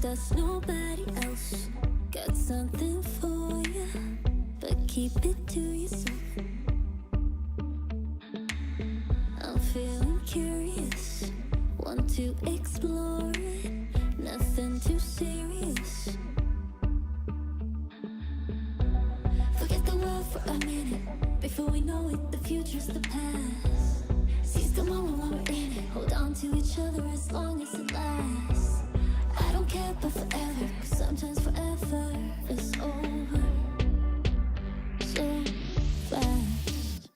that's nobody else got something for you, but keep it to yourself. I'm feeling curious, want to explore it, nothing too serious. Forget the world for a minute, before we know it, the future's the past. Seize the moment while we're in it, hold on to each other as long as it lasts. I don't care about forever, 'cause sometimes forever is over so fast.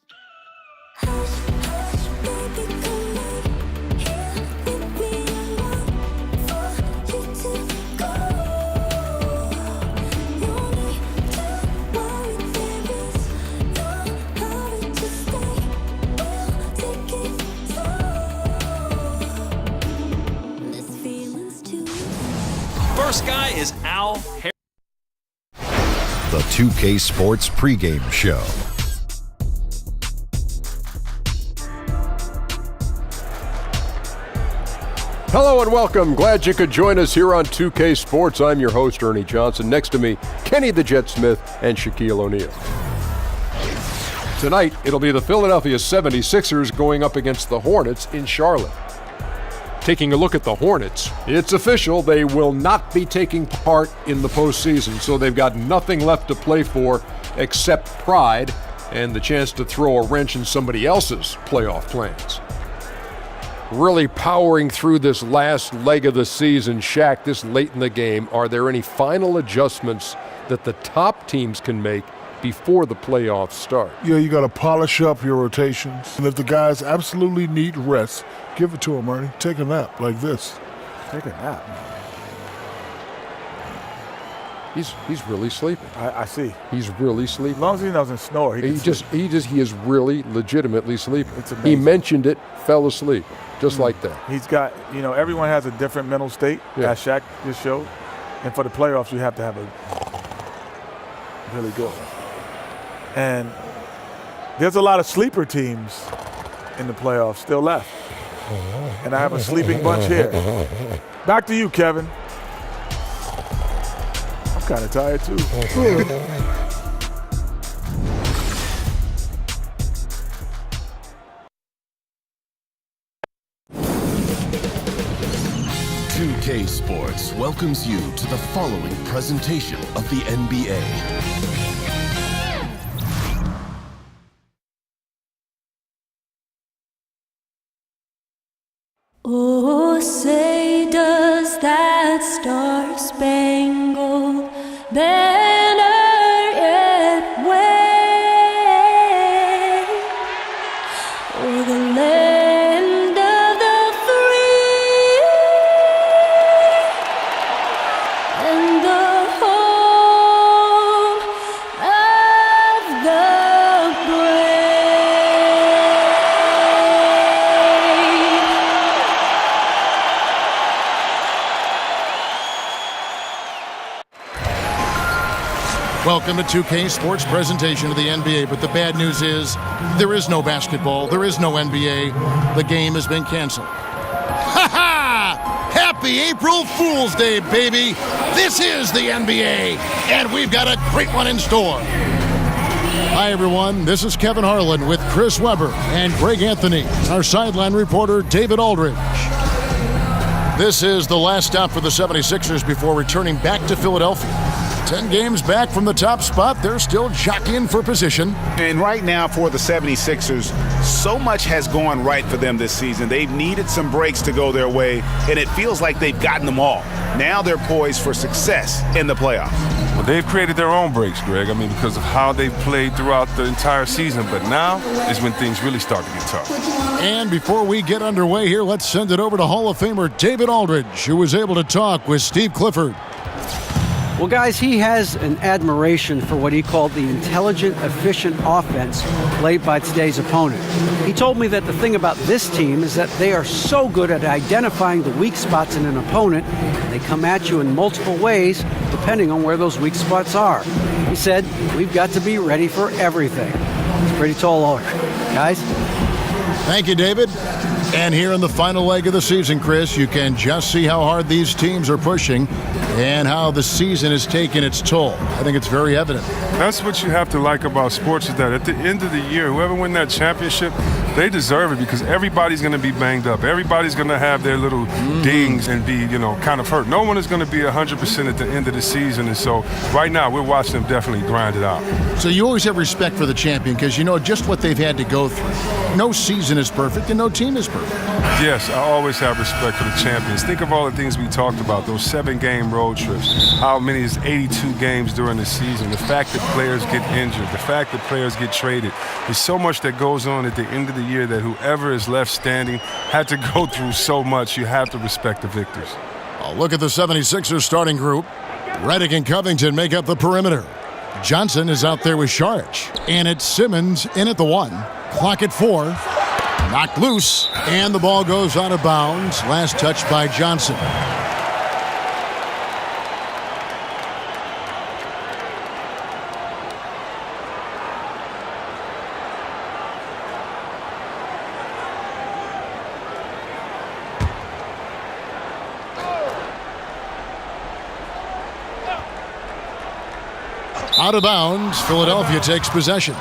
Hush, hush, baby, come in here with me. I want for you to go. No need to worry, there is no hurry to stay. We'll take it slow. This feeling's too. First guy is Al Harris. The 2K Sports pregame show. Hello and welcome. Glad you could join us here on 2K Sports. I'm your host, Ernie Johnson. Next to me, Kenny the Jet Smith and Shaquille O'Neal. Tonight, it'll be the Philadelphia 76ers going up against the Hornets in Charlotte. Taking a look at the Hornets, it's official, they will not be taking part in the postseason, so they've got nothing left to play for except pride and the chance to throw a wrench in somebody else's playoff plans. Really powering through this last leg of the season, Shaq, this late in the game, are there any final adjustments that the top teams can make before the playoffs start? Yeah, you got to polish up your rotations. And if the guys absolutely need rest, give it to them, Ernie. Take a nap like this. Take a nap. He's really sleeping. I see. He's really sleeping. As long as he doesn't snore, he is really legitimately sleeping. It's amazing. He mentioned it, fell asleep, just like that. He's got, everyone has a different mental state, as Shaq just showed. And for the playoffs, you have to have a really good one. And there's a lot of sleeper teams in the playoffs still left. And I have a sleeping bunch here. Back to you, Kevin. I'm kind of tired, too. 2K Sports welcomes you to the following presentation of the NBA. Oh, say does that star-spangled banner yet wave o'er the land of the free and the home of the brave? Welcome to 2K Sports presentation of the NBA, but the bad news is there is no basketball, there is no NBA. The game has been canceled. Ha ha! Happy April Fool's Day, baby! This is the NBA, and we've got a great one in store. Hi, everyone. This is Kevin Harlan with Chris Webber and Greg Anthony, our sideline reporter, David Aldridge. This is the last stop for the 76ers before returning back to Philadelphia. 10 games back from the top spot, they're still jockeying for position. And right now for the 76ers, so much has gone right for them this season. They've needed some breaks to go their way, and it feels like they've gotten them all. Now they're poised for success in the playoffs. Well, they've created their own breaks, Greg. Because of how they've played throughout the entire season. But now is when things really start to get tough. And before we get underway here, let's send it over to Hall of Famer David Aldridge, who was able to talk with Steve Clifford. Well, guys, he has an admiration for what he called the intelligent, efficient offense played by today's opponent. He told me that the thing about this team is that they are so good at identifying the weak spots in an opponent, and they come at you in multiple ways depending on where those weak spots are. He said, we've got to be ready for everything. It's a pretty tall order. Guys? Thank you, David. And here in the final leg of the season, Chris, you can just see how hard these teams are pushing. and how the season has taken its toll. I think it's very evident. That's what you have to like about sports is that at the end of the year, whoever wins that championship, they deserve it because everybody's going to be banged up. Everybody's going to have their little dings and be, kind of hurt. No one is going to be 100% at the end of the season. And so right now, we're watching them definitely grind it out. So you always have respect for the champion because you know just what they've had to go through. No season is perfect and no team is perfect. Yes, I always have respect for the champions. Think of all the things we talked about, those 7-game road trips, how many is 82 games during the season, the fact that players get injured, the fact that players get traded. There's so much that goes on at the end of the year that whoever is left standing had to go through so much. You have to respect the victors. A look at the 76ers starting group. Reddick and Covington make up the perimeter. Johnson is out there with Saric. And it's Simmons in at the 1. Clock at 4. Knocked loose. And the ball goes out of bounds. Last touch by Johnson. Out of bounds, Philadelphia takes possession.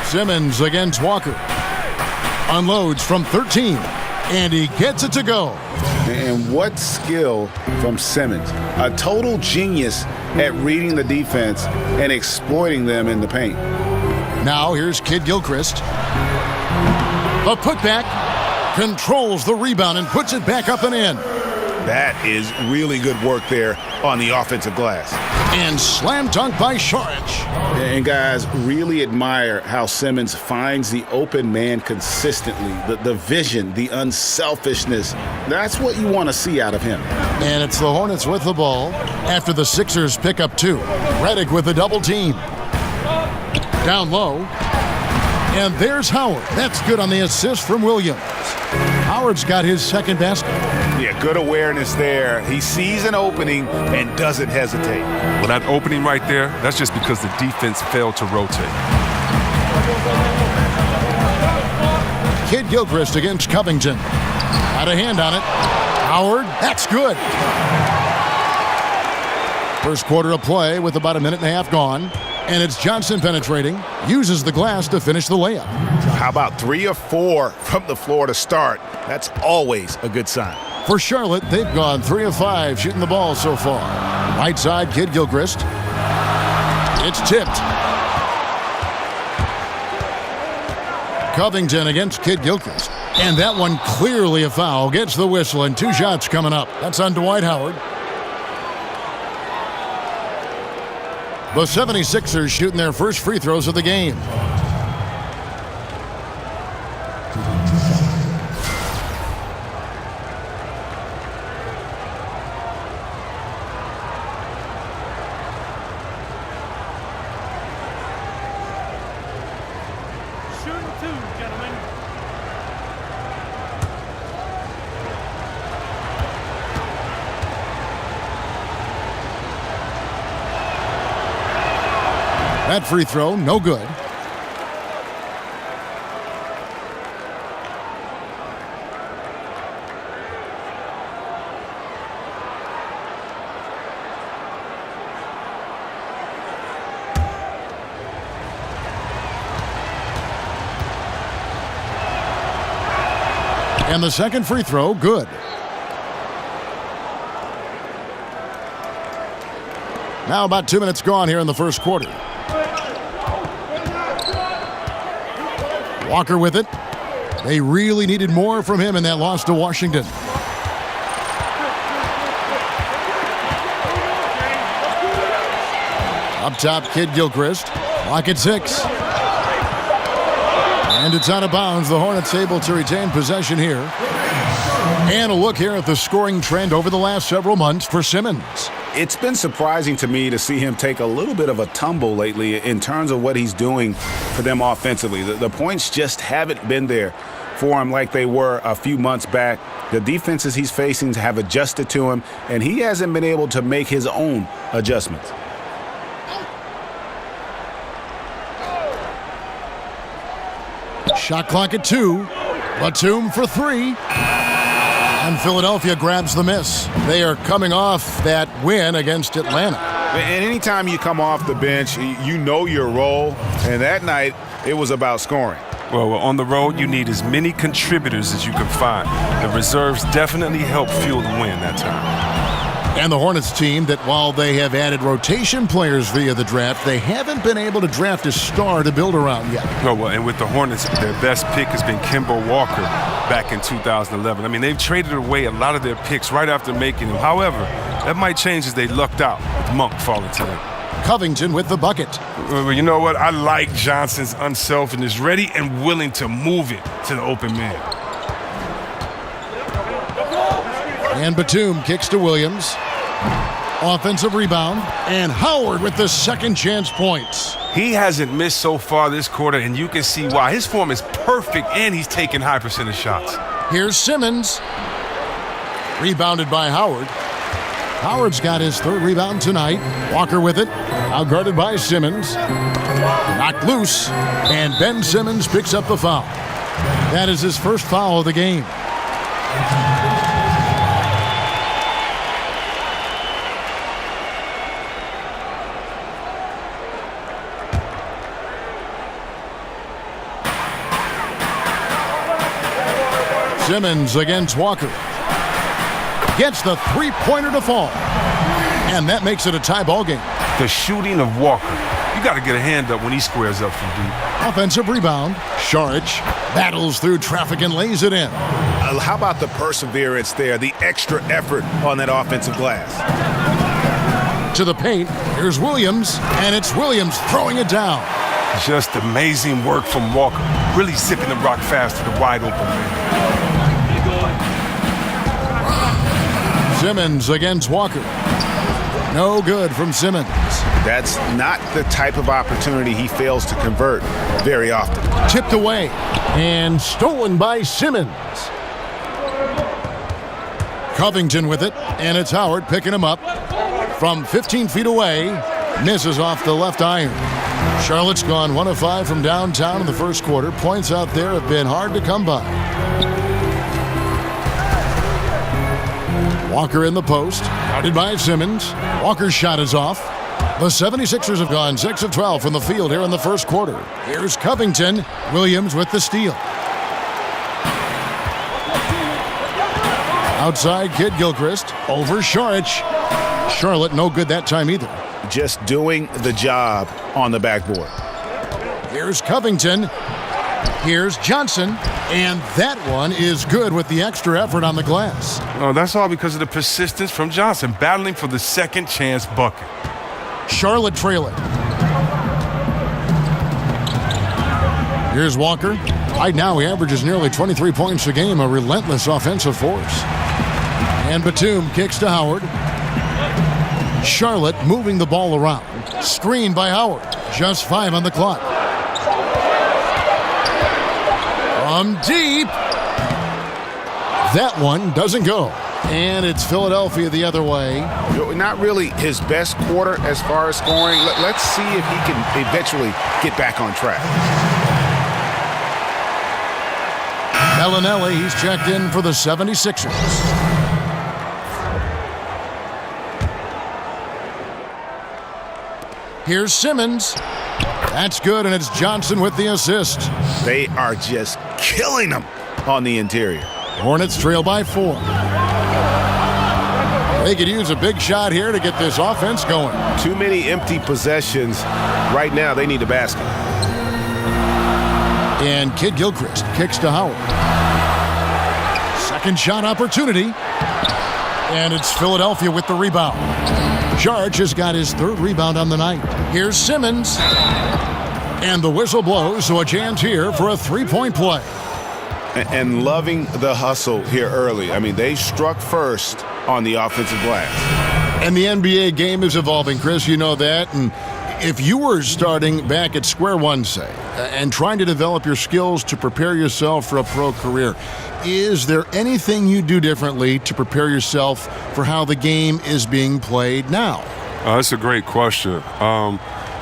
Simmons against Walker. Unloads from 13, and he gets it to go. And what skill from Simmons. A total genius at reading the defense and exploiting them in the paint. Now here's Kid Gilchrist. The putback, controls the rebound and puts it back up and in. That is really good work there on the offensive glass. And slam dunk by Saric. And guys, really admire how Simmons finds the open man consistently. The vision, the unselfishness. That's what you want to see out of him. And it's the Hornets with the ball after the Sixers pick up 2. Reddick with a double team. Down low. And there's Howard. That's good on the assist from Williams. Howard's got his second basket. Yeah, good awareness there. He sees an opening and doesn't hesitate. Well, that opening right there, that's just because the defense failed to rotate. Kid Gilchrist against Covington. Got a hand on it. Howard, that's good. First quarter of play with about a minute and a half gone. And it's Johnson penetrating, uses the glass to finish the layup. How about 3 or 4 from the floor to start? That's always a good sign. For Charlotte, they've gone 3 of 5 shooting the ball so far. Right side, Kid Gilchrist. It's tipped. Covington against Kid Gilchrist. And that one clearly a foul. Gets the whistle and 2 shots coming up. That's on Dwight Howard. The 76ers shooting their first free throws of the game. That free throw, no good. And the second free throw, good. Now about 2 minutes gone here in the first quarter. Walker with it. They really needed more from him in that loss to Washington. Up top, Kid Gilchrist. Clock at 6. And it's out of bounds. The Hornets able to retain possession here. And a look here at the scoring trend over the last several months for Simmons. It's been surprising to me to see him take a little bit of a tumble lately in terms of what he's doing for them offensively. The points just haven't been there for him like they were a few months back. The defenses he's facing have adjusted to him, and he hasn't been able to make his own adjustments. Shot clock at 2. Batum for 3. And Philadelphia grabs the miss. They are coming off that win against Atlanta. And anytime you come off the bench, you know your role. And that night, it was about scoring. Well, on the road, you need as many contributors as you can find. The reserves definitely help fuel the win that time. And the Hornets team that while they have added rotation players via the draft, they haven't been able to draft a star to build around yet. Oh, well, and with the Hornets, their best pick has been Kemba Walker back in 2011. I mean, they've traded away a lot of their picks right after making them. However, that might change as they lucked out with Monk falling to them. Covington with the bucket. Well, you know what? I like Johnson's unselfishness, ready and willing to move it to the open man. And Batum kicks to Williams. Offensive rebound. And Howard with the second chance points. He hasn't missed so far this quarter, and you can see why. His form is perfect, and he's taking high percentage shots. Here's Simmons. Rebounded by Howard. Howard's got his third rebound tonight. Walker with it. Outguarded by Simmons. Knocked loose. And Ben Simmons picks up the foul. That is his first foul of the game. Simmons against Walker. Gets the three-pointer to fall. And that makes it a tie ball game. The shooting of Walker. You got to get a hand up when he squares up from deep. Offensive rebound. Saric battles through traffic and lays it in. How about the perseverance there, the extra effort on that offensive glass? To the paint. Here's Williams. And it's Williams throwing it down. Just amazing work from Walker. Really zipping the rock fast to the wide open man. Simmons against Walker. No good from Simmons. That's not the type of opportunity he fails to convert very often. Tipped away and stolen by Simmons. Covington with it, and it's Howard picking him up from 15 feet away. Misses off the left iron. Charlotte's gone 1 of 5 from downtown in the first quarter. Points out there have been hard to come by. Walker in the post, guarded by Simmons. Walker's shot is off. The 76ers have gone 6 of 12 from the field here in the first quarter. Here's Covington. Williams with the steal. Outside, Kid Gilchrist. Over Saric. Charlotte no good that time either. Just doing the job on the backboard. Here's Covington. Here's Johnson. And that one is good with the extra effort on the glass. Oh, that's all because of the persistence from Johnson, battling for the second chance bucket. Charlotte trailing. Here's Walker. Right now he averages nearly 23 points a game, a relentless offensive force. And Batum kicks to Howard. Charlotte moving the ball around. Screen by Howard. Just 5 on the clock. From deep. That one doesn't go. And it's Philadelphia the other way. Not really his best quarter as far as scoring. Let's see if he can eventually get back on track. Bellinelli, he's checked in for the 76ers. Here's Simmons. That's good, and it's Johnson with the assist. They are just killing them on the interior. Hornets trail by 4. They could use a big shot here to get this offense going. Too many empty possessions. Right now, they need a basket. And Kid Gilchrist kicks to Howard. Second shot opportunity. And it's Philadelphia with the rebound. Saric has got his third rebound on the night. Here's Simmons. And the whistle blows, so a chance here for a three-point play. And loving the hustle here early. I mean, they struck first on the offensive glass. And the NBA game is evolving, Chris. You know that. And if you were starting back at square one, say, and trying to develop your skills to prepare yourself for a pro career, is there anything you do differently to prepare yourself for how the game is being played now? That's a great question.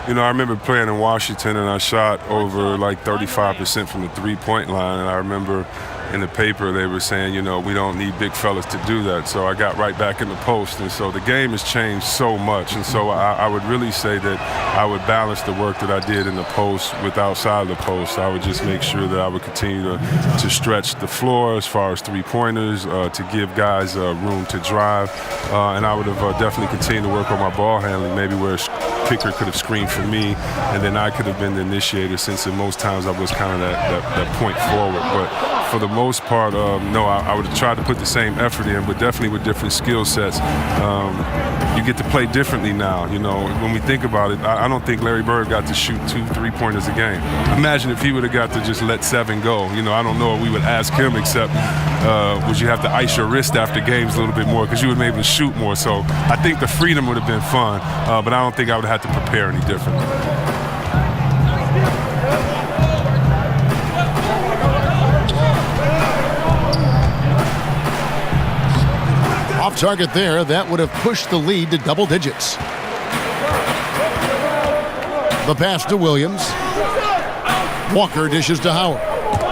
You know, I remember playing in Washington, and I shot over like 35% from the three-point line, and I remember in the paper they were saying, you know, we don't need big fellas to do that. So I got right back in the post, and so the game has changed so much, and so I would really say that I would balance the work that I did in the post with outside the post. I would just make sure that I would continue to stretch the floor as far as three-pointers, to give guys room to drive, and I would have definitely continued to work on my ball handling, maybe where a picker could have screened for me, and then I could have been the initiator, since in most times I was kind of that point forward. But for the most part, no, I would have tried to put the same effort in, but definitely with different skill sets. You get to play differently now. You know, when we think about it, I don't think Larry Bird got to shoot 2 3-pointers a game. Imagine if he would have got to just let 7 go. You know, I don't know what we would ask him, except would you have to ice your wrist after games a little bit more, because you would be able to shoot more. So I think the freedom would have been fun, but I don't think I would have had to prepare any differently. Off target there, that would have pushed the lead to double digits. The pass to Williams. Walker dishes to Howard.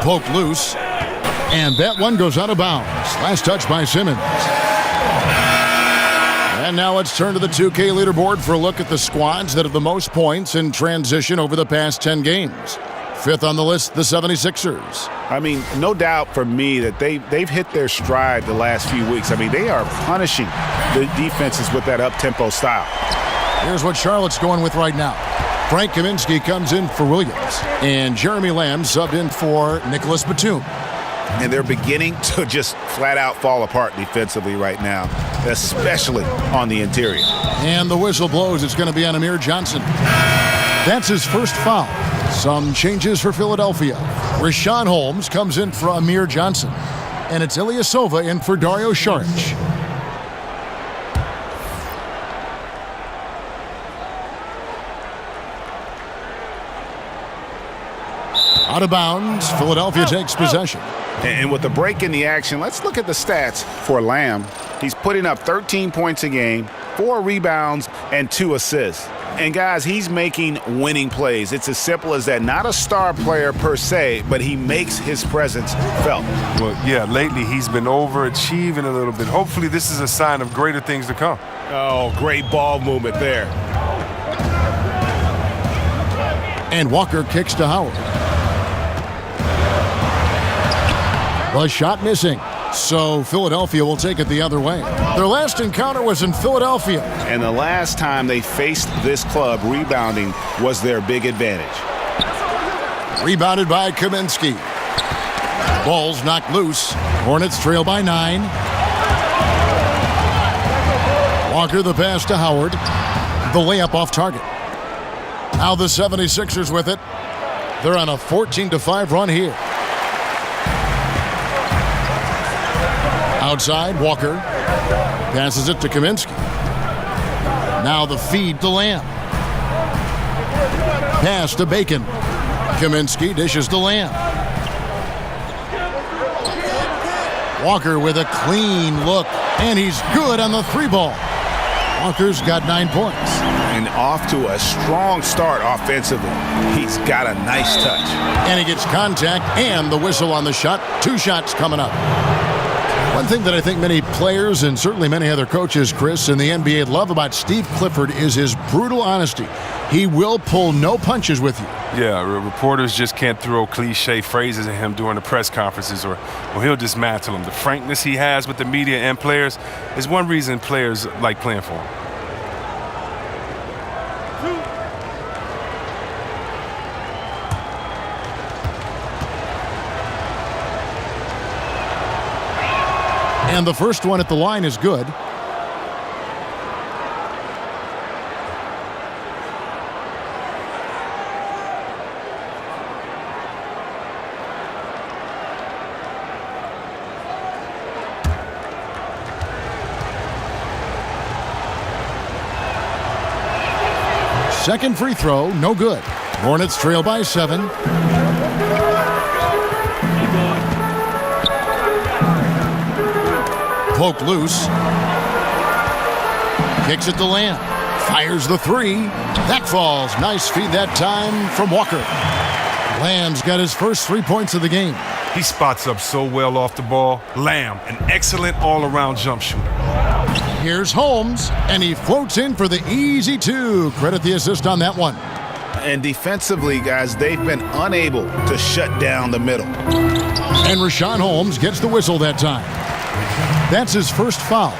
Poked loose. And that one goes out of bounds. Last touch by Simmons. And now let's turn to the 2K leaderboard for a look at the squads that have the most points in transition over the past 10 games. Fifth on the list, the 76ers. I mean, no doubt for me that they've hit their stride the last few weeks. I mean, they are punishing the defenses with that up-tempo style. Here's what Charlotte's going with right now. Frank Kaminsky comes in for Williams, and Jeremy Lamb subbed in for Nicholas Batum. And they're beginning to just flat-out fall apart defensively right now, especially on the interior. And the whistle blows. It's going to be on Amir Johnson. That's his first foul. Some changes for Philadelphia. Rashawn Holmes comes in for Amir Johnson. And it's Ilyasova in for Dario Saric. Out of bounds, Philadelphia takes possession. And with the break in the action, let's look at the stats for Lamb. He's putting up 13 points a game, 4 rebounds, and 2 assists. And guys, he's making winning plays. It's as simple as that. Not a star player per se, but he makes his presence felt. Well, yeah, lately he's been overachieving a little bit. Hopefully this is a sign of greater things to come. Oh, great ball movement there. And Walker kicks to Howard. The shot missing. So Philadelphia will take it the other way. Their last encounter was in Philadelphia. And the last time they faced this club, rebounding was their big advantage. Rebounded by Kaminsky. Ball's knocked loose. Hornets trail by 9. Walker the pass to Howard. The layup off target. Now the 76ers with it. They're on a 14-5 run here. Outside, Walker passes it to Kaminsky. Now the feed to Lamb. Pass to Bacon. Kaminsky dishes to Lamb. Walker with a clean look, and he's good on the 3-ball. Walker's got 9 points. And off to a strong start offensively. He's got a nice touch. And he gets contact and the whistle on the shot. 2 shots coming up. One thing that I think many players and certainly many other coaches, Chris, in the NBA love about Steve Clifford is his brutal honesty. He will pull no punches with you. Yeah, reporters just can't throw cliche phrases at him during the press conferences or he'll dismantle them. The frankness he has with the media and players is one reason players like playing for him. And the first one at the line is good. Second free throw, no good. Hornets trail by 7. Poked loose. Kicks it to Lamb. Fires the three. That falls. Nice feed that time from Walker. Lamb's got his first 3 points of the game. He spots up so well off the ball. Lamb, an excellent all-around jump shooter. Here's Holmes, and he floats in for the easy two. Credit the assist on that one. And defensively, guys, they've been unable to shut down the middle. And Rashawn Holmes gets the whistle that time. That's his first foul.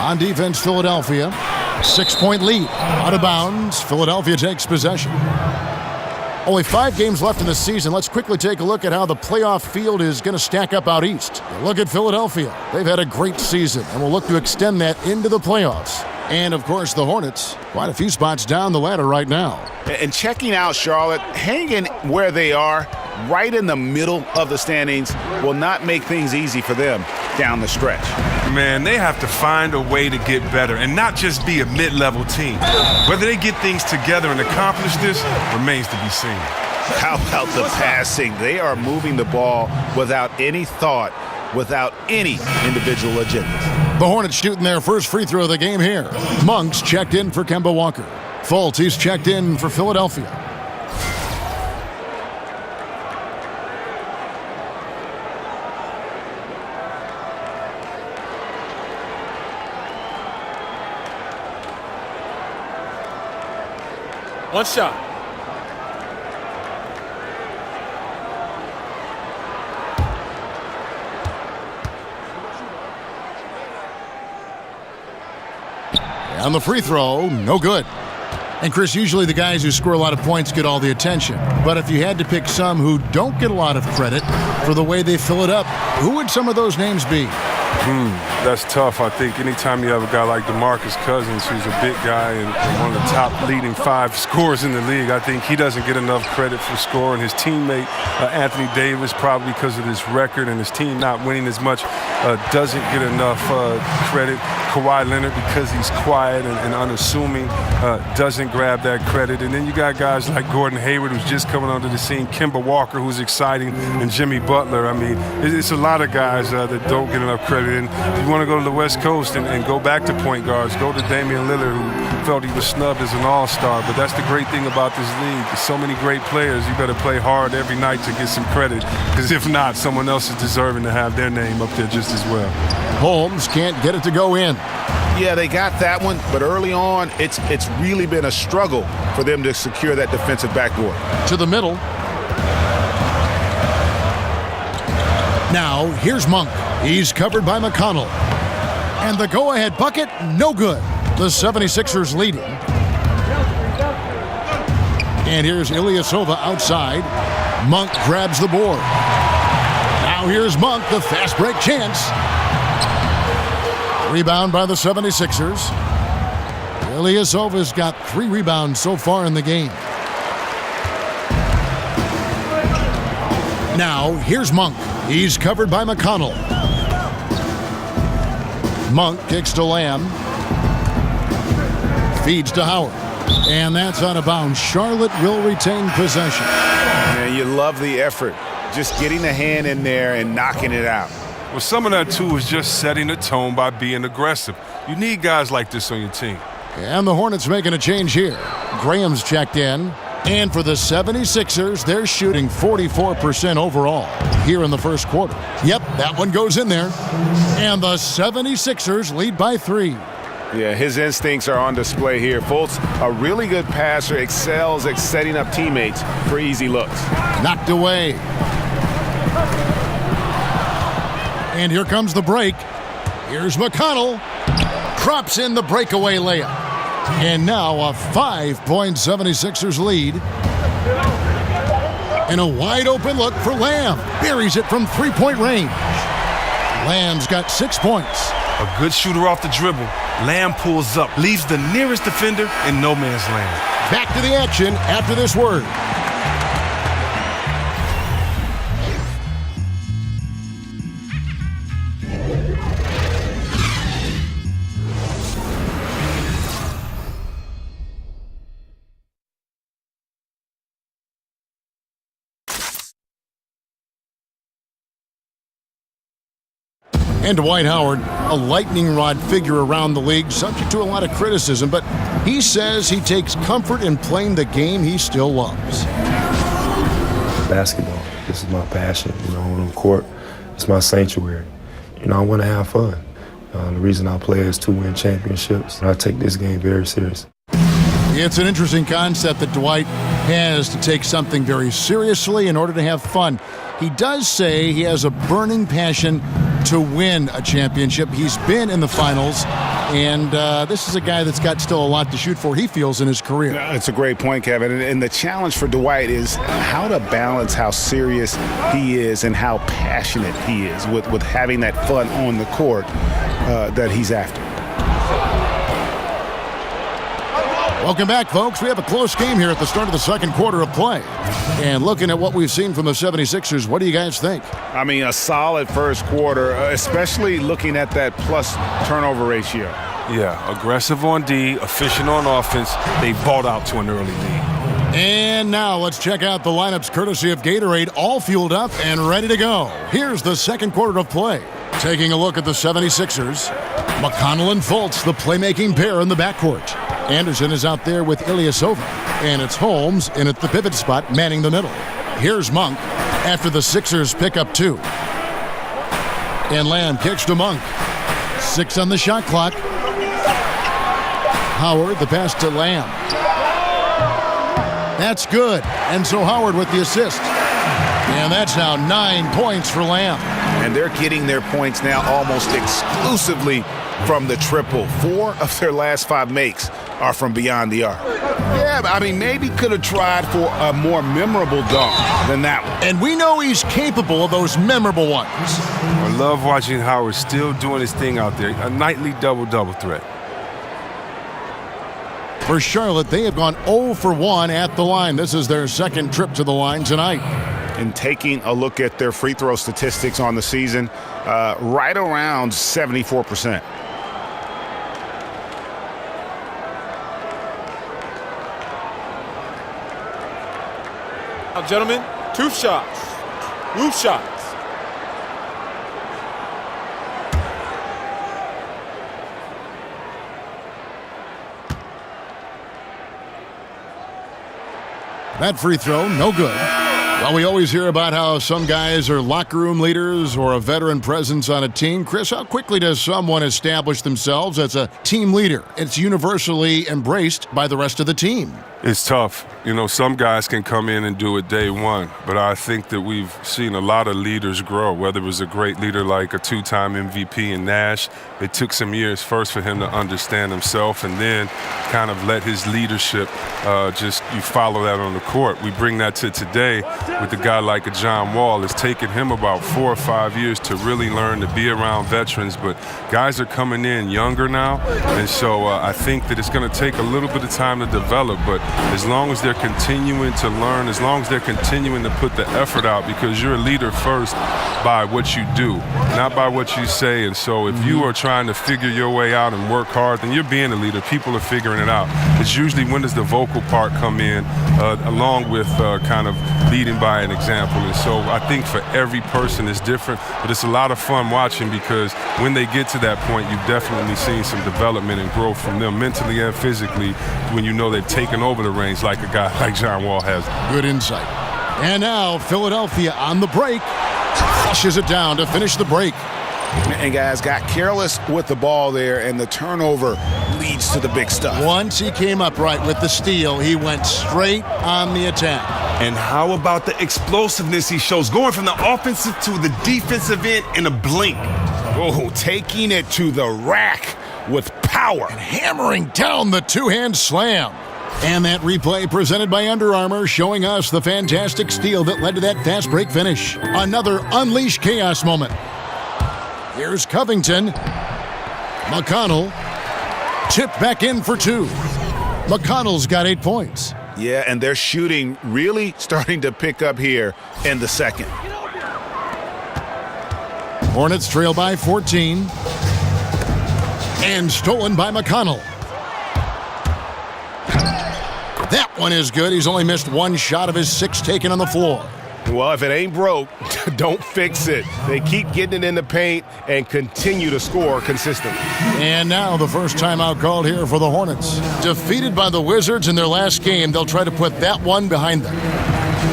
On defense, Philadelphia. 6-point lead. Out of bounds. Philadelphia takes possession. Only 5 games left in the season. Let's quickly take a look at how the playoff field is going to stack up out east. Look at Philadelphia. They've had a great season and will look to extend that into the playoffs. And, of course, the Hornets, quite a few spots down the ladder right now. And checking out Charlotte, hanging where they are, right in the middle of the standings, will not make things easy for them down the stretch. Man, they have to find a way to get better and not just be a mid-level team. Whether they get things together and accomplish this remains to be seen. How about the passing? They are moving the ball without any thought, without any individual agendas. The Hornets shooting their first free throw of the game here. Monk's checked in for Kemba Walker. Fultz, he's checked in for Philadelphia. One shot. On the free throw, no good. And Chris, usually the guys who score a lot of points get all the attention. But if you had to pick some who don't get a lot of credit for the way they fill it up, who would some of those names be? That's tough. I think anytime you have a guy like DeMarcus Cousins, who's a big guy and one of the top leading 5 scorers in the league, I think he doesn't get enough credit for scoring. His teammate, Anthony Davis, probably because of his record and his team not winning as much, doesn't get enough credit. Kawhi Leonard, because he's quiet and unassuming, doesn't grab that credit. And then you got guys like Gordon Hayward, who's just coming onto the scene, Kemba Walker, who's exciting, and Jimmy Butler. I mean, it's a lot of guys that don't get enough credit. And if you want to go to the West Coast and go back to point guards, go to Damian Lillard, who felt he was snubbed as an all-star. But that's the great thing about this league. There's so many great players. You better play hard every night to get some credit, because if not, someone else is deserving to have their name up there just as well. Holmes can't get it to go in. Yeah, they got that one, but early on, it's really been a struggle for them to secure that defensive backboard. To the middle. Now, here's Monk. He's covered by McConnell. And the go-ahead bucket, no good. The 76ers leading. And here's Ilyasova outside. Monk grabs the board. Now here's Monk, the fast break chance. Rebound by the 76ers. Ilyasova's got 3 rebounds so far in the game. Now, here's Monk. He's covered by McConnell. Monk kicks to Lamb. Feeds to Howard. And that's out of bounds. Charlotte will retain possession. Man, you love the effort. Just getting the hand in there and knocking it out. Well, some of that, too, is just setting the tone by being aggressive. You need guys like this on your team. And the Hornets making a change here. Graham's checked in. And for the 76ers, they're shooting 44% overall here in the first quarter. Yep, that one goes in there. And the 76ers lead by 3. Yeah, his instincts are on display here. Fultz, a really good passer, excels at setting up teammates for easy looks. Knocked away. And here comes the break. Here's McConnell. Drops in the breakaway layup. And now a 5-point 76ers lead. And a wide open look for Lamb. Buries it from 3-point range. Lamb's got 6 points. A good shooter off the dribble. Lamb pulls up, leaves the nearest defender in no man's land. Back to the action after this word. And Dwight Howard, a lightning rod figure around the league, subject to a lot of criticism, but he says he takes comfort in playing the game he still loves. Basketball, this is my passion, on the court, it's my sanctuary. I want to have fun. The reason I play is to win championships, and I take this game very serious. It's an interesting concept that Dwight has to take something very seriously in order to have fun. He does say he has a burning passion to win a championship. He's been in the finals, and this is a guy that's got still a lot to shoot for, he feels, in his career. It's a great point, Kevin. And the challenge for Dwight is how to balance how serious he is and how passionate he is with having that fun on the court that he's after. Welcome back, folks. We have a close game here at the start of the second quarter of play. And looking at what we've seen from the 76ers, what do you guys think? I mean, a solid first quarter, especially looking at that plus turnover ratio. Yeah, aggressive on D, efficient on offense. They balled out to an early lead. And now let's check out the lineups courtesy of Gatorade, all fueled up and ready to go. Here's the second quarter of play. Taking a look at the 76ers, McConnell and Fultz, the playmaking pair in the backcourt. Anderson is out there with Ilyasova, and it's Holmes in at the pivot spot, manning the middle. Here's Monk after the Sixers pick up 2. And Lamb kicks to Monk. 6 on the shot clock. Howard, the pass to Lamb. That's good. And so Howard with the assist. And that's now 9 points for Lamb. And they're getting their points now almost exclusively from the triple. 4 of their last 5 makes are from beyond the arc. Yeah, I mean, maybe could have tried for a more memorable dunk than that one. And we know he's capable of those memorable ones. I love watching Howard still doing his thing out there. A nightly double-double threat. For Charlotte, they have gone 0 for 1 at the line. This is their second trip to the line tonight. And taking a look at their free throw statistics on the season, right around 74%. Now, gentlemen, 2 shots. Roof shots. That free throw, no good. Well, we always hear about how some guys are locker room leaders or a veteran presence on a team. Chris, how quickly does someone establish themselves as a team leader? It's universally embraced by the rest of the team. It's tough. Some guys can come in and do it day one, but I think that we've seen a lot of leaders grow, whether it was a great leader like a 2-time MVP in Nash. It took some years first for him to understand himself and then kind of let his leadership you follow that on the court. We bring that to today with a guy like a John Wall. It's taken him about 4 or 5 years to really learn to be around veterans, but guys are coming in younger now, and so I think that it's going to take a little bit of time to develop, but as long as they're continuing to learn, as long as they're continuing to put the effort out, because you're a leader first by what you do, not by what you say. And so if you are trying to figure your way out and work hard, then you're being a leader. People are figuring it out. It's usually when does the vocal part come in along with kind of leading by an example. And so I think for every person it's different, but it's a lot of fun watching because when they get to that point, you've definitely seen some development and growth from them mentally and physically when you know they've taken over the reins like a guy like John Wall has. Good insight. And now Philadelphia on the break. Flushes it down to finish the break. And guys got careless with the ball there, and the turnover leads to the big stuff. Once he came up right with the steal, he went straight on the attack. And how about the explosiveness he shows, going from the offensive to the defensive end in a blink. Oh, taking it to the rack with power. And hammering down the two-hand slam. And that replay presented by Under Armour showing us the fantastic steal that led to that fast break finish. Another Unleash Chaos moment. Here's Covington. McConnell. Tipped back in for 2. McConnell's got 8 points. Yeah, and their shooting really starting to pick up here in the second. Hornets trail by 14. And stolen by McConnell. That one is good. He's only missed 1 shot of his 6 taken on the floor. Well, if it ain't broke, don't fix it. They keep getting it in the paint and continue to score consistently. And now the first timeout called here for the Hornets. Defeated by the Wizards in their last game, they'll try to put that one behind them.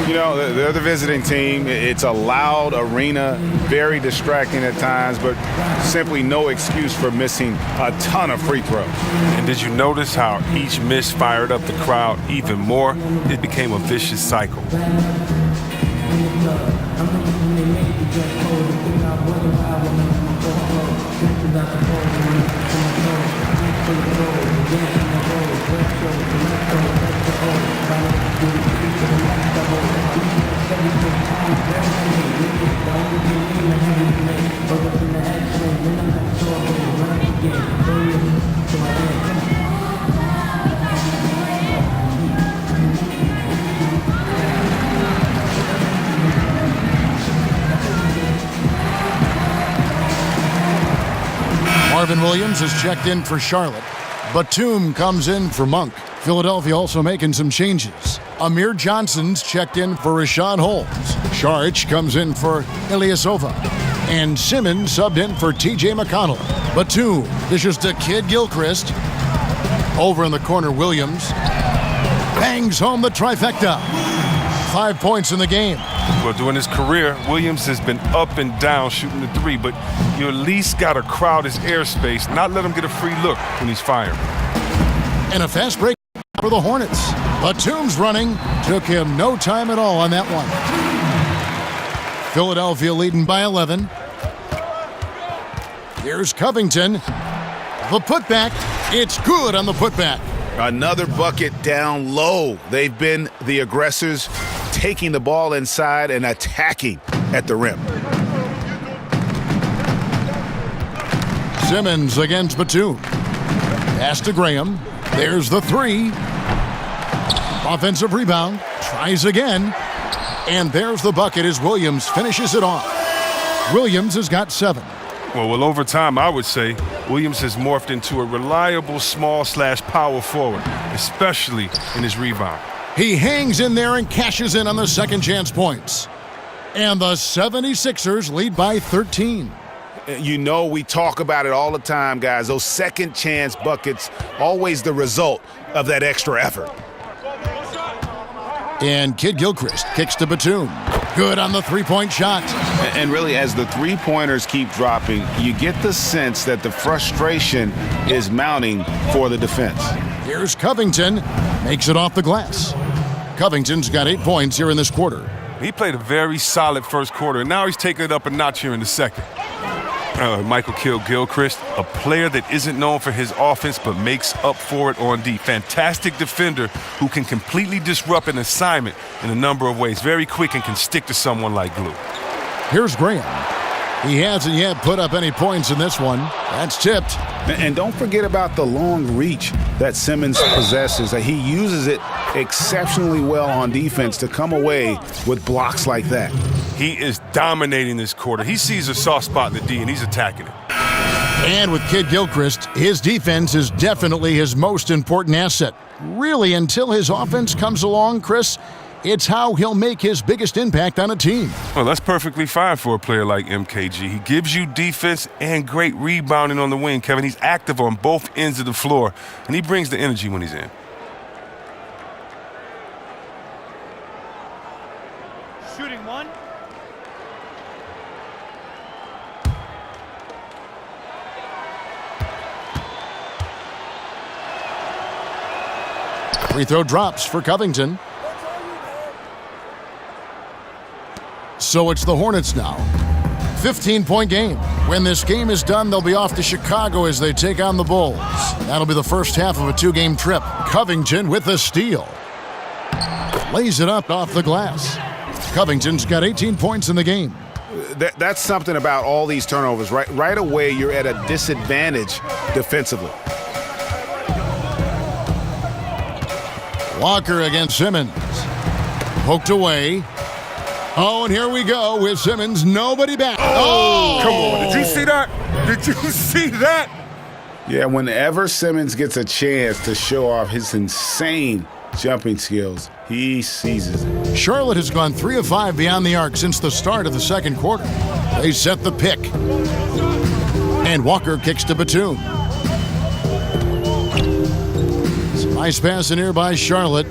You know, they're the visiting team. It's a loud arena, very distracting at times, but simply no excuse for missing a ton of free throws. And did you notice how each miss fired up the crowd even more? It became a vicious cycle. Marvin Williams has checked in for Charlotte. Batum comes in for Monk. Philadelphia also making some changes. Amir Johnson's checked in for Rashawn Holmes. Saric comes in for Ilyasova. And Simmons subbed in for T.J. McConnell. Batum dishes to Kid Gilchrist. Over in the corner, Williams bangs home the trifecta. 5 points in the game. Well, during his career, Williams has been up and down shooting the three, but you at least got to crowd his airspace, not let him get a free look when he's firing. And a fast break for the Hornets. Batum's running. Took him no time at all on that one. Philadelphia leading by 11. Here's Covington. The putback. It's good on the putback. Another bucket down low. They've been the aggressors, taking the ball inside and attacking at the rim. Simmons against Batum. Pass to Graham. There's the three. Offensive rebound. Tries again. And there's the bucket as Williams finishes it off. Williams has got 7. Well, over time, I would say Williams has morphed into a reliable small/power forward, especially in his rebound. He hangs in there and cashes in on the second chance points. And the 76ers lead by 13. You know, we talk about it all the time, guys. Those second chance buckets, always the result of that extra effort. And Kid Gilchrist kicks to Batum. Good on the three-point shot. And really, as the three-pointers keep dropping, you get the sense that the frustration is mounting for the defense. Here's Covington. Makes it off the glass. Covington's got 8 points here in this quarter. He played a very solid first quarter, and now he's taking it up a notch here in the second. Michael Gilchrist, a player that isn't known for his offense but makes up for it on D. Fantastic defender who can completely disrupt an assignment in a number of ways. Very quick and can stick to someone like glue. Here's Graham. He hasn't yet put up any points in this one. That's tipped. And don't forget about the long reach that Simmons possesses. He uses it exceptionally well on defense to come away with blocks like that. He is dominating this quarter. He sees a soft spot in the D, and he's attacking it. And with Kid Gilchrist, his defense is definitely his most important asset. Really, until his offense comes along, Chris, it's how he'll make his biggest impact on a team. Well, that's perfectly fine for a player like MKG. He gives you defense and great rebounding on the wing, Kevin. He's active on both ends of the floor, and he brings the energy when he's in. Shooting one. Free throw drops for Covington. So it's the Hornets now. 15-point game. When this game is done, they'll be off to Chicago as they take on the Bulls. That'll be the first half of a 2-game trip. Covington with the steal. Lays it up off the glass. Covington's got 18 points in the game. That's something about all these turnovers. Right away, you're at a disadvantage defensively. Walker against Simmons. Poked away. Oh, and here we go with Simmons. Nobody back. Oh! Come on. Did you see that? Did you see that? Yeah, whenever Simmons gets a chance to show off his insane jumping skills, he seizes it. Charlotte has gone 3 of 5 beyond the arc since the start of the second quarter. They set the pick. And Walker kicks to Batum. It's a nice pass in here by Charlotte.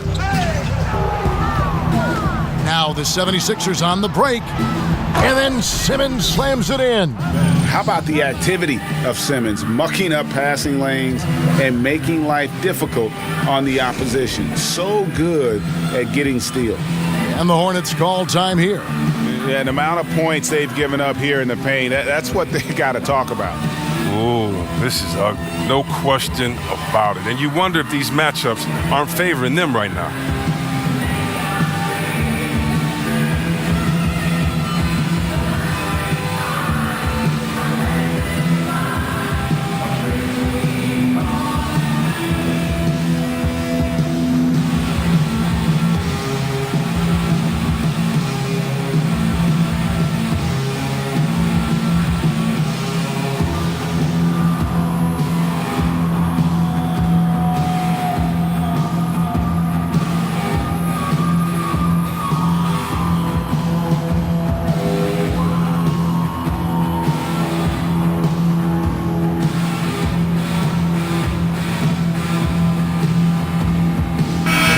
Now the 76ers on the break. And then Simmons slams it in. How about the activity of Simmons, mucking up passing lanes and making life difficult on the opposition. So good at getting steals. And the Hornets call time here. Yeah, the amount of points they've given up here in the paint, that's what they got to talk about. Oh, this is ugly. No question about it. And you wonder if these matchups aren't favoring them right now.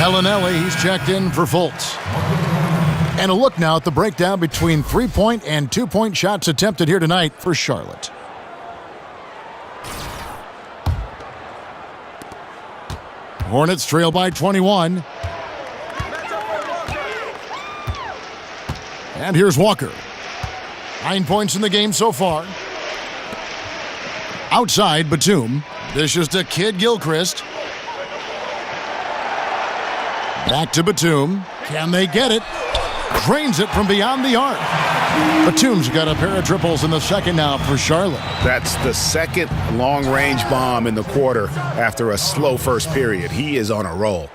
Bellinelli, he's checked in for Fultz. And a look now at the breakdown between 3-point and 2-point shots attempted here tonight for Charlotte. Hornets trail by 21. And here's Walker. 9 points in the game so far. Outside, Batum. Dishes to Kid Gilchrist. Back to Batum. Can they get it? Drains it from beyond the arc. Batum's got a pair of triples in the second now for Charlotte. That's the second long-range bomb in the quarter after a slow first period. He is on a roll.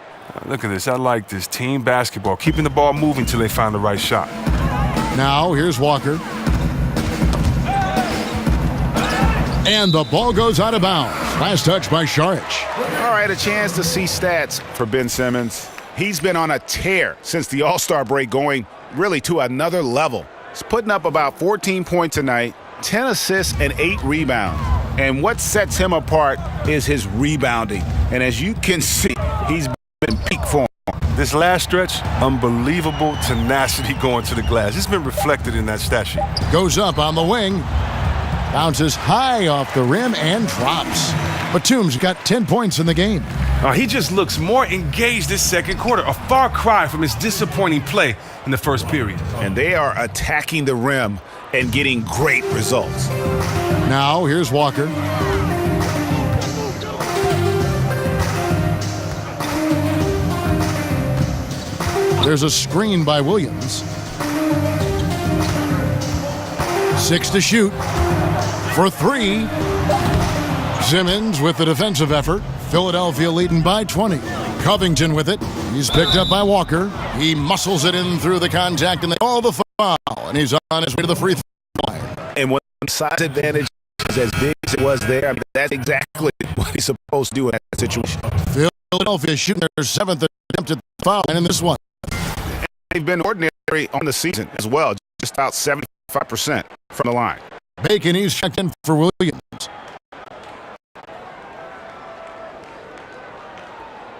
Look at this. I like this. Team basketball. Keeping the ball moving till they find the right shot. Now, here's Walker. And the ball goes out of bounds. Last touch by Saric. All right, a chance to see stats for Ben Simmons. He's been on a tear since the All-Star break, going really to another level. He's putting up about 14 points a night, 10 assists, and 8 rebounds. And what sets him apart is his rebounding. And as you can see, he's been in peak form. This last stretch, unbelievable tenacity going to the glass. It's been reflected in that stat sheet. Goes up on the wing. Bounces high off the rim and drops. Batum's got 10 points in the game. He just looks more engaged this second quarter. A far cry from his disappointing play in the first period. And they are attacking the rim and getting great results. Now, here's Walker. There's a screen by Williams. 6 to shoot. For 3. Simmons with the defensive effort. Philadelphia leading by 20. Covington with it. He's picked up by Walker. He muscles it in through the contact and they call the foul. And he's on his way to the free throw line. And when the size advantage is as big as it was there, that's exactly what he's supposed to do in that situation. Philadelphia shooting their 7th attempt at the foul and in this one. They've been ordinary on the season as well. Just about 75% from the line. Bacon, he's checked in for Williams.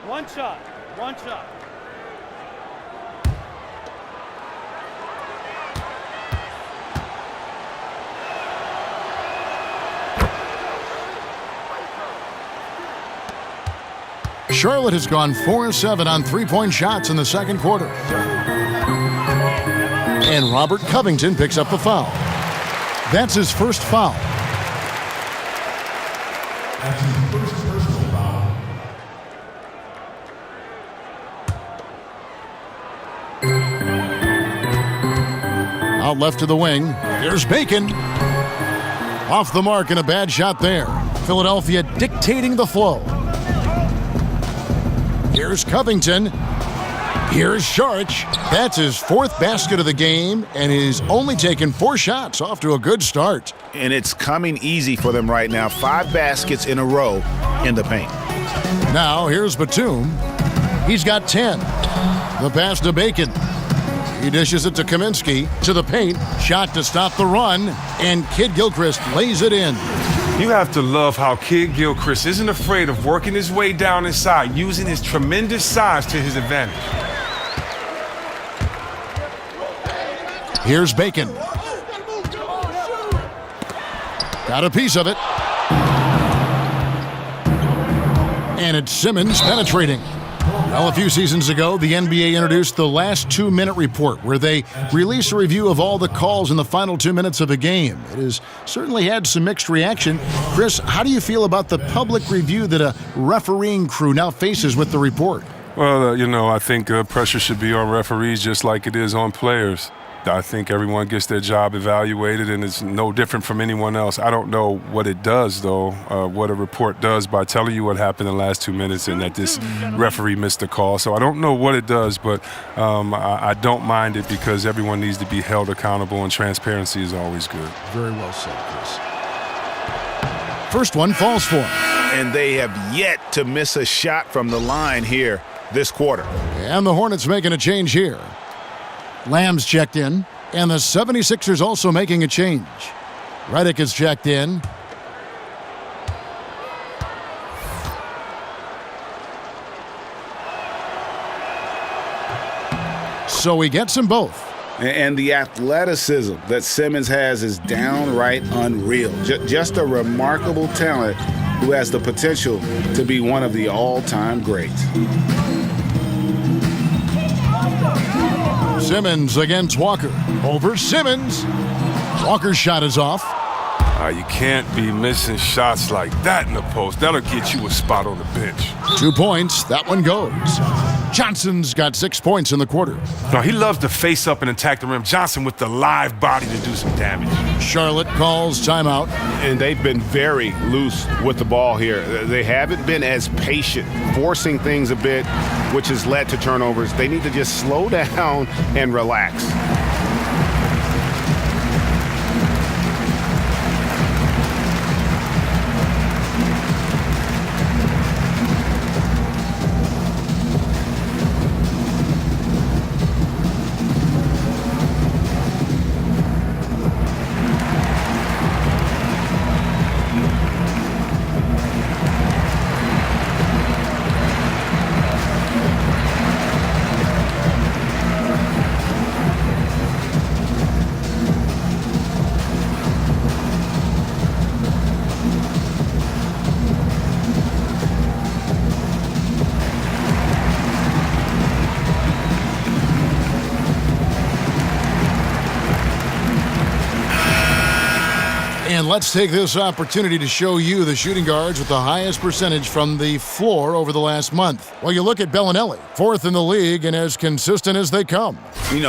One shot. Charlotte has gone 4-7 on 3-point shots in the second quarter. And Robert Covington picks up the foul. That's his first foul. Out left to the wing. Here's Bacon. Off the mark and a bad shot there. Philadelphia dictating the flow. Here's Covington. Here's Saric. That's his 4th basket of the game, and he's only taken 4 shots. Off to a good start. And it's coming easy for them right now. 5 baskets in a row in the paint. Now here's Batum. He's got 10. The pass to Bacon. He dishes it to Kaminsky, to the paint, shot to stop the run, and Kid Gilchrist lays it in. You have to love how Kid Gilchrist isn't afraid of working his way down inside, using his tremendous size to his advantage. Here's Bacon. Got a piece of it. And it's Simmons penetrating. Well, a few seasons ago, the NBA introduced the last 2-minute report, where they release a review of all the calls in the final 2 minutes of a game. It has certainly had some mixed reaction. Chris, how do you feel about the public review that a refereeing crew now faces with the report? Well, I think pressure should be on referees just like it is on players. I think everyone gets their job evaluated, and it's no different from anyone else. I don't know what it does, though, what a report does by telling you what happened in the last 2 minutes and that this referee missed the call. So I don't know what it does, but I don't mind it because everyone needs to be held accountable, and transparency is always good. Very well said, Chris. First one falls for him. And they have yet to miss a shot from the line here this quarter. And the Hornets making a change here. Lamb's checked in, and the 76ers also making a change. Redick is checked in. So he gets them both. And the athleticism that Simmons has is downright unreal. Just a remarkable talent who has the potential to be one of the all-time greats. Simmons against Walker. Over Simmons. Walker's shot is off. You can't be missing shots like that in the post. That'll get you a spot on the bench. 2 points. That one goes. Johnson's got 6 points in the quarter. No, he loves to face up and attack the rim. Johnson with the live body to do some damage. Charlotte calls timeout. And they've been very loose with the ball here. They haven't been as patient, forcing things a bit, which has led to turnovers. They need to just slow down and relax. And let's take this opportunity to show you the shooting guards with the highest percentage from the floor over the last month. Well, you look at Bellinelli, 4th in the league and as consistent as they come.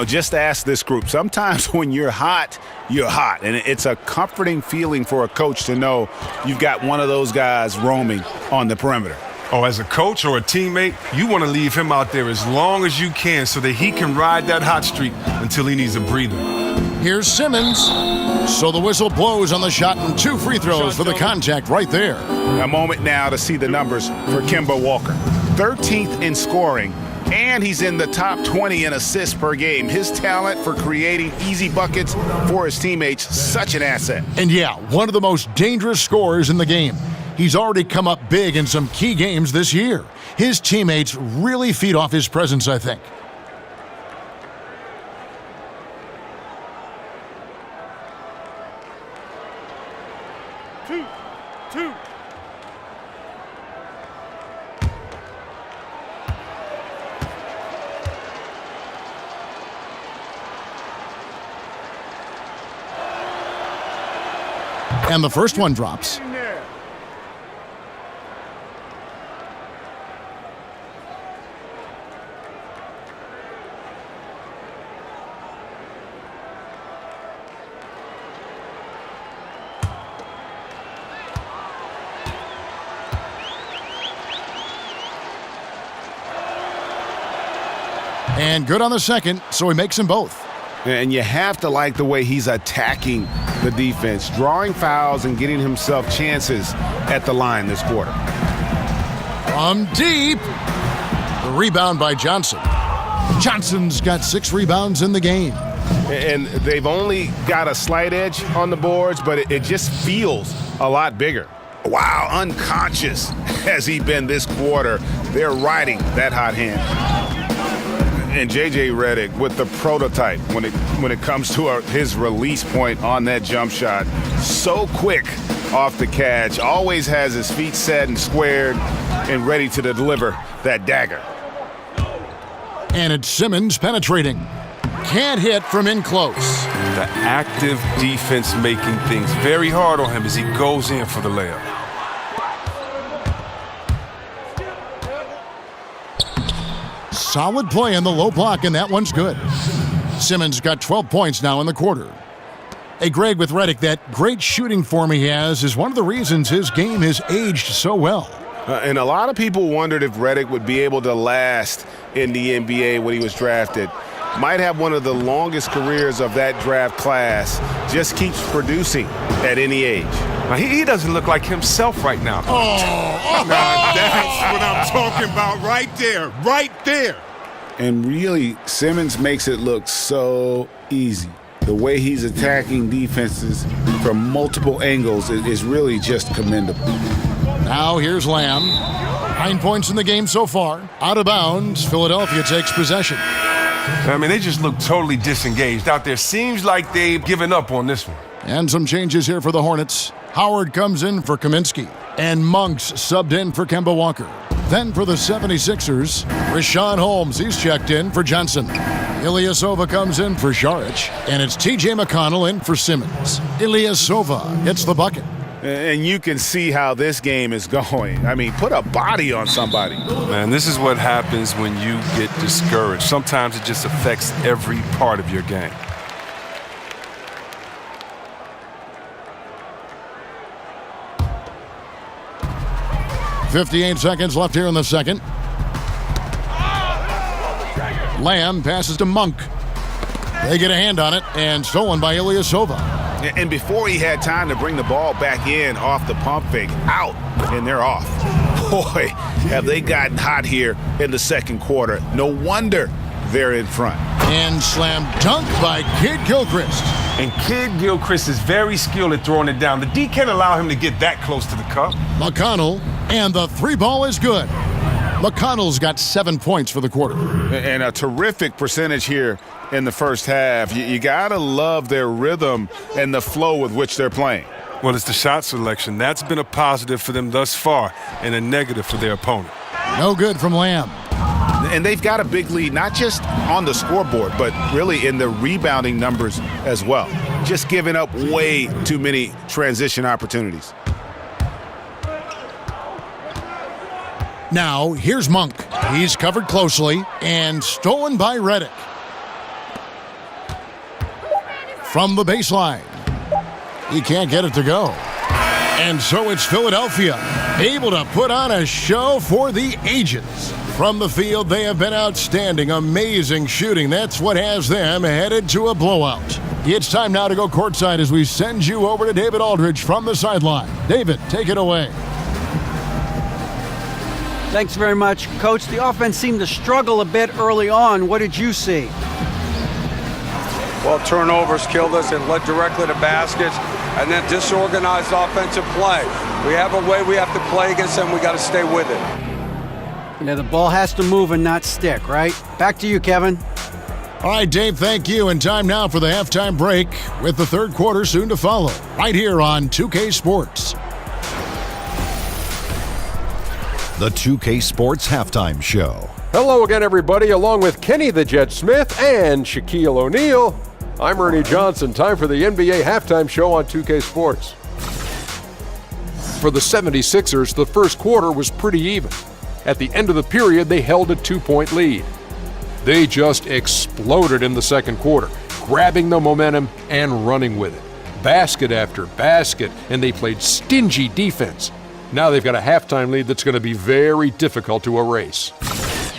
Just ask this group. Sometimes when you're hot, you're hot. And it's a comforting feeling for a coach to know you've got one of those guys roaming on the perimeter. Oh, as a coach or a teammate, you want to leave him out there as long as you can so that he can ride that hot streak until he needs a breather. Here's Simmons. So the whistle blows on the shot and 2 free throws for the contact right there. A moment now to see the numbers for Kemba Walker. 13th in scoring, and he's in the top 20 in assists per game. His talent for creating easy buckets for his teammates, such an asset. And yeah, one of the most dangerous scorers in the game. He's already come up big in some key games this year. His teammates really feed off his presence, I think. Two. And the first one drops. And good on the second, so he makes them both. And you have to like the way he's attacking the defense, drawing fouls and getting himself chances at the line this quarter. From deep. The rebound by Johnson. Johnson's got 6 rebounds in the game. And they've only got a slight edge on the boards, but it just feels a lot bigger. Wow, unconscious has he been this quarter. They're riding that hot hand. And J.J. Redick with the prototype when it comes to his release point on that jump shot. So quick off the catch, always has his feet set and squared and ready to deliver that dagger. And it's Simmons penetrating. Can't hit from in close. The active defense making things very hard on him as he goes in for the layup. Solid play in the low block, and that one's good. Simmons got 12 points now in the quarter. Hey, Greg, with Redick, that great shooting form he has is one of the reasons his game has aged so well. And a lot of people wondered if Redick would be able to last in the NBA when he was drafted. Might have one of the longest careers of that draft class. Just keeps producing at any age. Now, he doesn't look like himself right now. Now, that's what I'm talking about right there. And really, Simmons makes it look so easy. The way he's attacking defenses from multiple angles is really just commendable. Now here's Lamb. 9 points in the game so far. Out of bounds, Philadelphia takes possession. I mean, they just look totally disengaged out there. Seems like they've given up on this one. And some changes here for the Hornets. Howard comes in for Kaminsky. And Monks subbed in for Kemba Walker. Then for the 76ers, Rashawn Holmes, he's checked in for Johnson. Ilyasova comes in for Šarić. And it's T.J. McConnell in for Simmons. Ilyasova hits the bucket. And you can see how this game is going. I mean, put a body on somebody. Man, this is what happens when you get discouraged. Sometimes it just affects every part of your game. .58 seconds left here in the second. Lamb passes to Monk. They get a hand on it, and stolen by Ilyasova. And before he had time to bring the ball back in off the pump fake, out, and they're off. Boy, have they gotten hot here in the second quarter. No wonder they're in front. And slam dunk by Kid Gilchrist. And Kid Gilchrist is very skilled at throwing it down. The D can't allow him to get that close to the cup. McConnell, and the three ball is good. McConnell's got 7 points for the quarter. And a terrific percentage here in the first half. You gotta love their rhythm and the flow with which they're playing. Well, it's the shot selection. That's been a positive for them thus far and a negative for their opponent. No good from Lamb. And they've got a big lead, not just on the scoreboard, but really in the rebounding numbers as well. Just giving up way too many transition opportunities. Now, here's Monk. He's covered closely and stolen by Redick. From the baseline. He can't get it to go. And so it's Philadelphia, able to put on a show for the ages. From the field, they have been outstanding, amazing shooting. That's what has them headed to a blowout. It's time now to go courtside as we send you over to David Aldridge from the sideline. David, take it away. Thanks very much, Coach. The offense seemed to struggle a bit early on. What did you see? Well, turnovers killed us and led directly to baskets, and then disorganized offensive play. We have a way we have to play against them. We got to stay with it. Yeah, the ball has to move and not stick, right? Back to you, Kevin. All right, Dave, thank you. And time now for the halftime break with the third quarter soon to follow, right here on 2K Sports. The 2K Sports Halftime Show. Hello again, everybody. Along with Kenny the Jet Smith and Shaquille O'Neal, I'm Ernie Johnson. Time for the NBA Halftime Show on 2K Sports. For the 76ers, the first quarter was pretty even. At the end of the period, they held a 2-point lead. They just exploded in the second quarter, grabbing the momentum and running with it. Basket after basket, and they played stingy defense. Now they've got a halftime lead that's going to be very difficult to erase.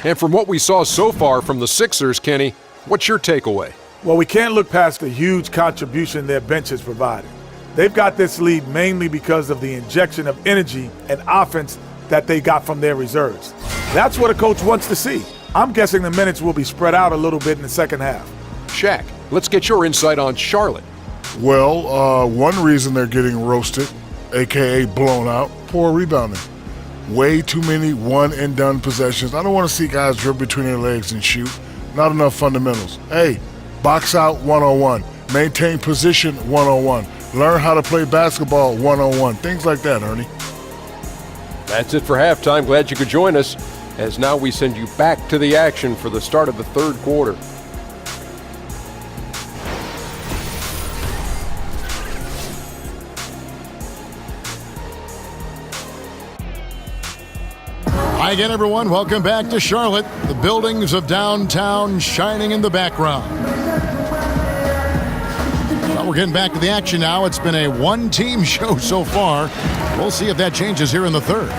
And from what we saw so far from the Sixers, Kenny, what's your takeaway? Well, we can't look past the huge contribution their bench has provided. They've got this lead mainly because of the injection of energy and offense that they got from their reserves. That's what a coach wants to see. I'm guessing the minutes will be spread out a little bit in the second half. Shaq, let's get your insight on Charlotte. Well, one reason they're getting roasted, a.k.a. blown out, poor rebounding. Way too many one-and-done possessions. I don't want to see guys dribble between their legs and shoot. Not enough fundamentals. Hey, box out 101. Maintain position 101. Learn how to play basketball 101. Things like that, Ernie. That's it for halftime. Glad you could join us, as now we send you back to the action for the start of the third quarter. Hi again, everyone. Welcome back to Charlotte. The buildings of downtown shining in the background. Well, we're getting back to the action now. It's been a one-team show so far. We'll see if that changes here in the third.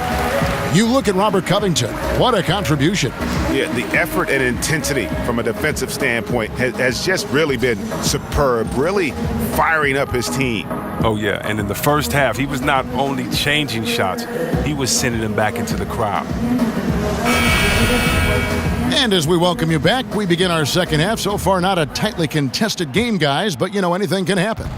You look at Robert Covington. What a contribution. Yeah, the effort and intensity from a defensive standpoint has just really been superb, really firing up his team. Oh, yeah, and in the first half, he was not only changing shots, he was sending them back into the crowd. And as we welcome you back, we begin our second half. So far, not a tightly contested game, guys, but, you know, anything can happen.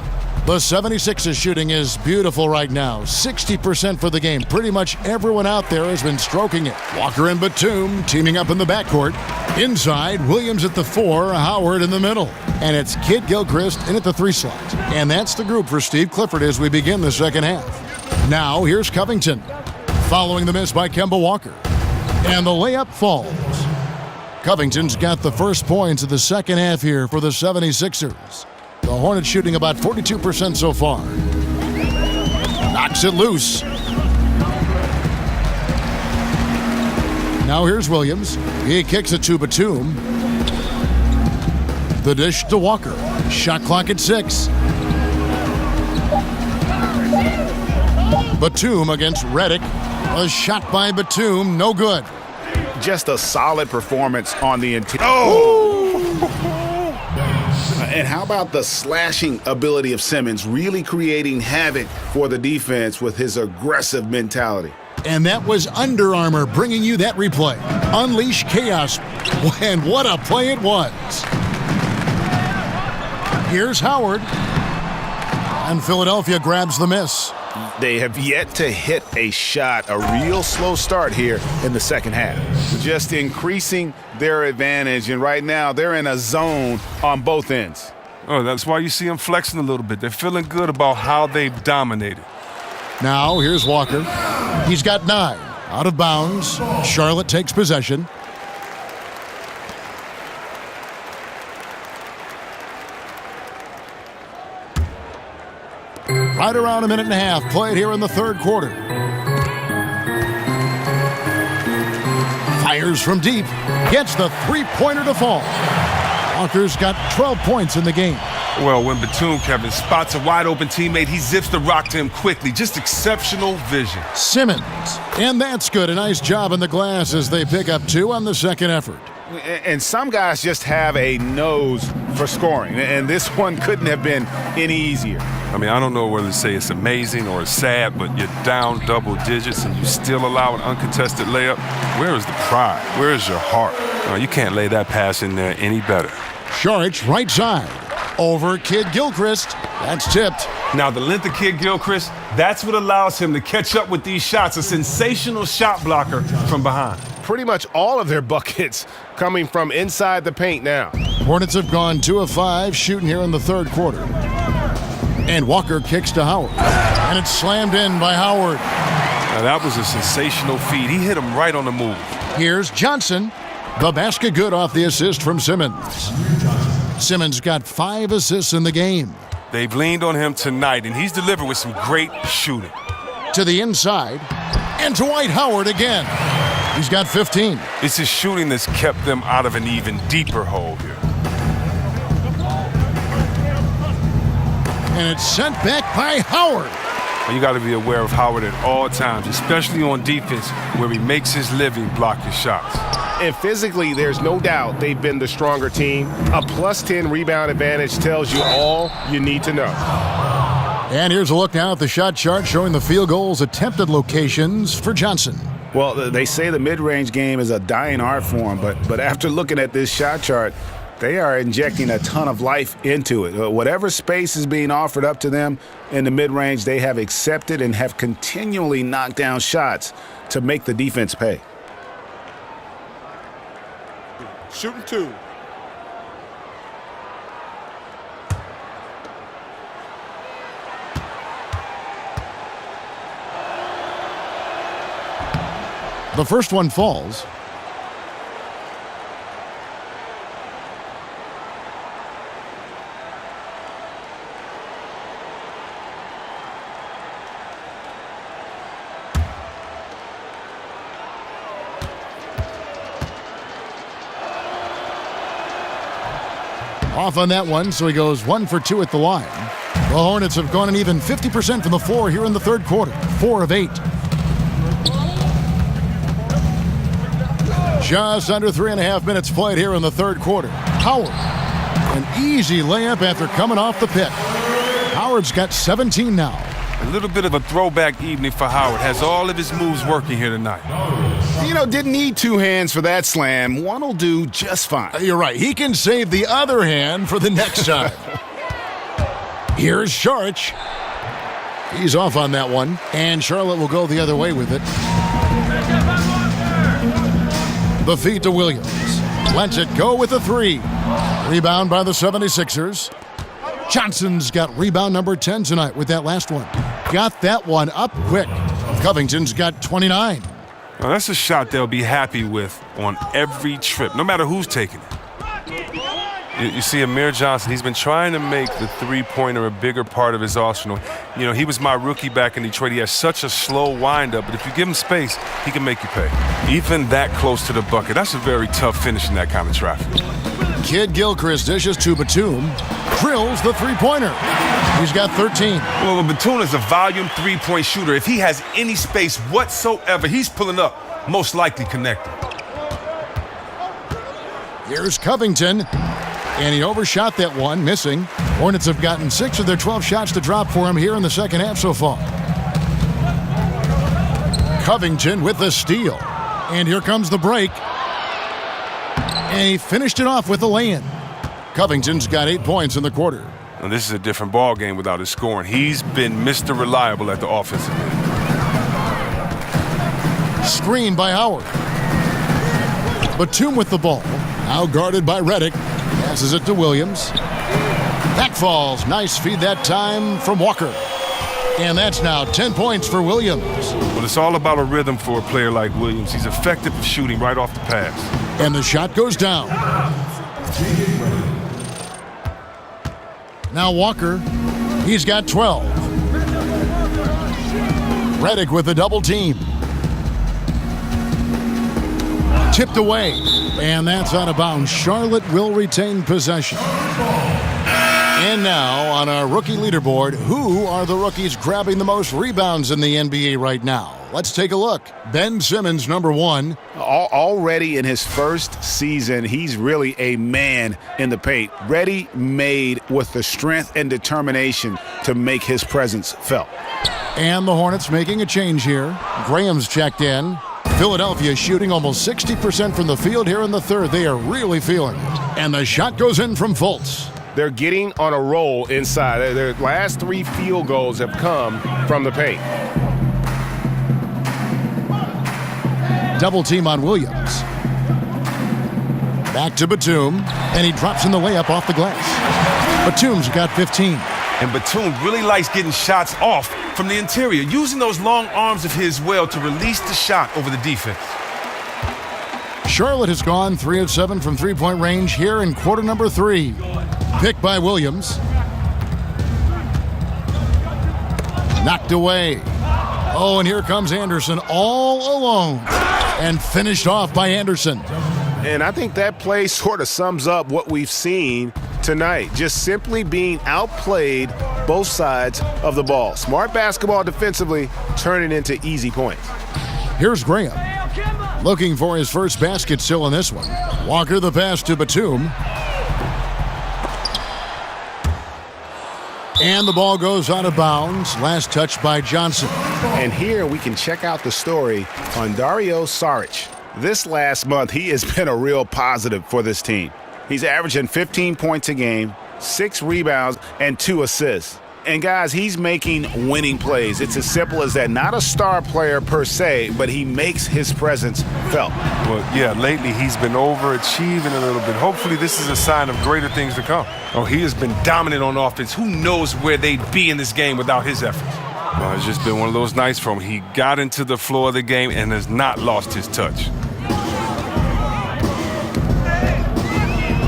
The 76ers shooting is beautiful right now. 60% for the game. Pretty much everyone out there has been stroking it. Walker and Batum teaming up in the backcourt. Inside, Williams at the 4, Howard in the middle. And it's Kid Gilchrist in at the 3 slot. And that's the group for Steve Clifford as we begin the second half. Now, here's Covington. Following the miss by Kemba Walker. And the layup falls. Covington's got the first points of the second half here for the 76ers. The Hornets shooting about 42% so far. Knocks it loose. Now here's Williams. He kicks it to Batum. The dish to Walker. Shot clock at 6. Batum against Redick. A shot by Batum, no good. Just a solid performance on the interior. Oh! And how about the slashing ability of Simmons, really creating havoc for the defense with his aggressive mentality. And that was Under Armour bringing you that replay. Unleash chaos. And what a play it was. Here's Howard. And Philadelphia grabs the miss. They have yet to hit a shot, a real slow start here in the second half. Just increasing their advantage, and right now they're in a zone on both ends. Oh, that's why you see them flexing a little bit. They're feeling good about how they've dominated. Now here's Walker. He's got 9. Out of bounds. Charlotte takes possession. Right around a minute and a half played here in the third quarter. Fires from deep. Gets the three-pointer to fall. Walker's got 12 points in the game. Well, when Batum, Kevin, spots a wide-open teammate, he zips the rock to him quickly. Just exceptional vision. Simmons. And that's good. A nice job in the glass as they pick up 2 on the second effort. And some guys just have a nose for scoring, and this one couldn't have been any easier. I mean, I don't know whether to say it's amazing or it's sad, but you're down double digits and you still allow an uncontested layup. Where is the pride? Where is your heart? You can't lay that pass in there any better. Saric right side. Over Kid Gilchrist. That's tipped. Now, the length of Kid Gilchrist, that's what allows him to catch up with these shots. A sensational shot blocker from behind. Pretty much all of their buckets coming from inside the paint now. Hornets have gone 2 of 5 shooting here in the third quarter. And Walker kicks to Howard. And it's slammed in by Howard. Now, that was a sensational feed. He hit him right on the move. Here's Johnson. The basket good off the assist from Simmons. Simmons got 5 assists in the game. They've leaned on him tonight, and he's delivered with some great shooting. To the inside. And to Dwight Howard again. He's got 15. It's his shooting that's kept them out of an even deeper hole here. And it's sent back by Howard. You got to be aware of Howard at all times, especially on defense where he makes his living blocking shots. And physically, there's no doubt they've been the stronger team. A +10 rebound advantage tells you all you need to know. And here's a look now at the shot chart showing the field goals attempted locations for Johnson. Well, they say the mid-range game is a dying art form, but after looking at this shot chart, they are injecting a ton of life into it. Whatever space is being offered up to them in the mid-range, they have accepted and have continually knocked down shots to make the defense pay. Shooting 2. The first one falls. Off on that one, so he goes 1 for 2 at the line. The Hornets have gone an even 50% from the floor here in the third quarter, 4 of 8. Just under 3.5 minutes played here in the third quarter. Howard, an easy layup after coming off the pick. Howard's got 17 now. A little bit of a throwback evening for Howard. Has all of his moves working here tonight. You know, didn't need 2 hands for that slam. One will do just fine. You're right. He can save the other hand for the next time. Here's Sharch. He's off on that one, and Charlotte will go the other way with it. The feed to Williams. Lets it go with a 3. Rebound by the 76ers. Johnson's got rebound number 10 tonight with that last one. Got that one up quick. Covington's got 29. Now that's a shot they'll be happy with on every trip, no matter who's taking it. You see Amir Johnson, he's been trying to make the three-pointer a bigger part of his arsenal. You know, he was my rookie back in Detroit. He has such a slow wind-up, but if you give him space, he can make you pay. Even that close to the bucket, that's a very tough finish in that kind of traffic. Kid Gilchrist dishes to Batum. Drills the three-pointer. He's got 13. Well, Batum is a volume three-point shooter. If he has any space whatsoever, he's pulling up, most likely connected. Here's Covington. And he overshot that one, missing. Hornets have gotten 6 of their 12 shots to drop for him here in the second half so far. Covington with the steal. And here comes the break. And he finished it off with a lay-in. Covington's got 8 points in the quarter. Now, this is a different ball game without his scoring. He's been Mr. Reliable at the offensive end. Screen by Howard. Batum with the ball. Now guarded by Redick. Passes it to Williams. Back falls. Nice feed that time from Walker. And that's now 10 points for Williams. Well, it's all about a rhythm for a player like Williams. He's effective at shooting right off the pass. And the shot goes down. Now Walker. He's got 12. Redick with a double team. Tipped away, and that's out of bounds. Charlotte will retain possession. And now on our rookie leaderboard, who are the rookies grabbing the most rebounds in the NBA right now? Let's take a look. Ben Simmons, number 1. Already in his first season, he's really a man in the paint, ready-made with the strength and determination to make his presence felt. And the Hornets making a change here. Graham's checked in. Philadelphia shooting almost 60% from the field here in the third. They are really feeling it. And the shot goes in from Fultz. They're getting on a roll inside. Their last 3 field goals have come from the paint. Double team on Williams. Back to Batum, and he drops in the layup off the glass. Batum's got 15. And Batum really likes getting shots off from the interior, using those long arms of his well to release the shot over the defense. Charlotte has gone 3 of 7 from three-point range here in quarter number 3. Picked by Williams. Knocked away. Oh, and here comes Anderson all alone. And finished off by Anderson. And I think that play sort of sums up what we've seen tonight. Just simply being outplayed both sides of the ball. Smart basketball defensively, turning into easy points. Here's Graham. Looking for his first basket still in this one. Walker the pass to Batum. And the ball goes out of bounds. Last touch by Johnson. And here we can check out the story on Dario Saric. This last month, he has been a real positive for this team. He's averaging 15 points a game, 6 rebounds, and 2 assists. And guys, he's making winning plays. It's as simple as that. Not a star player per se, but he makes his presence felt. Well, yeah, lately he's been overachieving a little bit. Hopefully this is a sign of greater things to come. Oh, he has been dominant on offense. Who knows where they'd be in this game without his efforts? Well, it's just been one of those nights for him. He got into the floor of the game and has not lost his touch.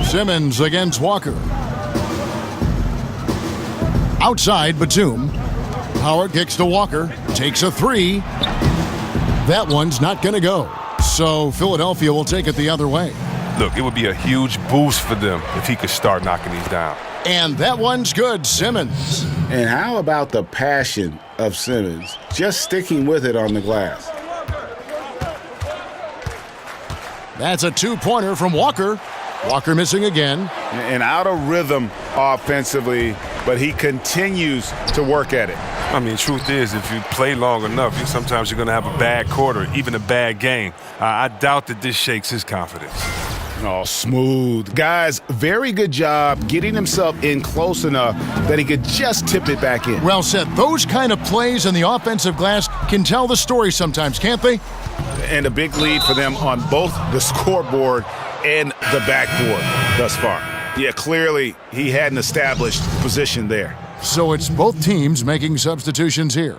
Simmons against Walker. Outside Batum. Howard kicks to Walker. Takes a 3. That one's not going to go. So Philadelphia will take it the other way. Look, it would be a huge boost for them if he could start knocking these down. And that one's good, Simmons. And how about the passion of Simmons? Just sticking with it on the glass. That's a 2-pointer from Walker. Walker missing again. And out of rhythm offensively, but he continues to work at it. I mean, truth is, if you play long enough, sometimes you're going to have a bad quarter, even a bad game. I doubt that this shakes his confidence. Oh, smooth. Guys, very good job getting himself in close enough that he could just tip it back in. Well said. Those kind of plays in the offensive glass can tell the story sometimes, can't they? And a big lead for them on both the scoreboard and the backboard thus far. Yeah, clearly he had an established position there. So it's both teams making substitutions here.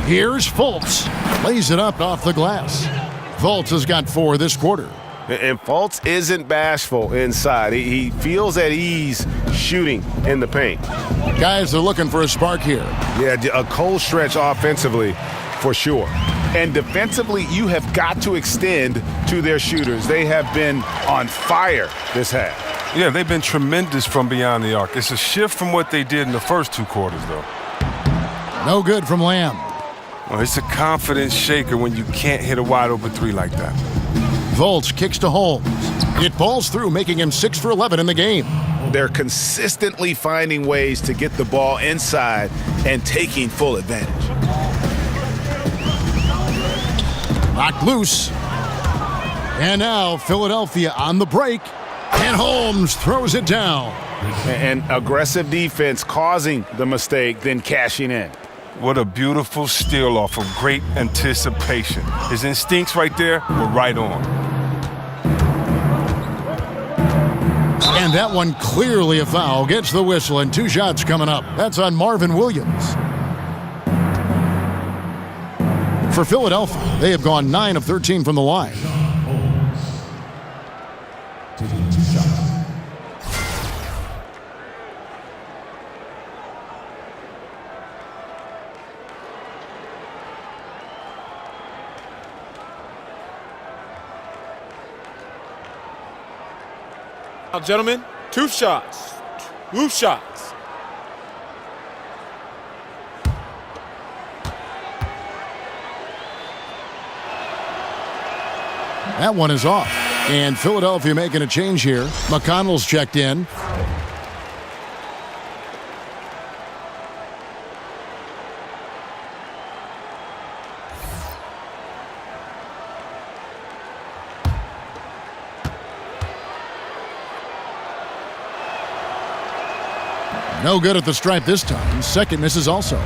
Here's Fultz. Lays it up off the glass. Fultz has got 4 this quarter. And Fultz isn't bashful inside. He feels at ease shooting in the paint. Guys are looking for a spark here. Yeah, a cold stretch offensively for sure. And defensively, you have got to extend to their shooters. They have been on fire this half. Yeah, they've been tremendous from beyond the arc. It's a shift from what they did in the first 2 quarters, though. No good from Lamb. Well, it's a confidence shaker when you can't hit a wide-open 3 like that. Fultz kicks to Holmes. It balls through, making him 6 for 11 in the game. They're consistently finding ways to get the ball inside and taking full advantage. Knocked loose. And now Philadelphia on the break. And Holmes throws it down. And aggressive defense causing the mistake, then cashing in. What a beautiful steal off of great anticipation. His instincts right there were right on. And that one clearly a foul. Gets the whistle and 2 shots coming up. That's on Marvin Williams. For Philadelphia, they have gone 9 of 13 from the line. Now, gentlemen, 2 shots. 2 shots. That one is off. And Philadelphia making a change here. McConnell's checked in. No good at the stripe this time. Second misses also.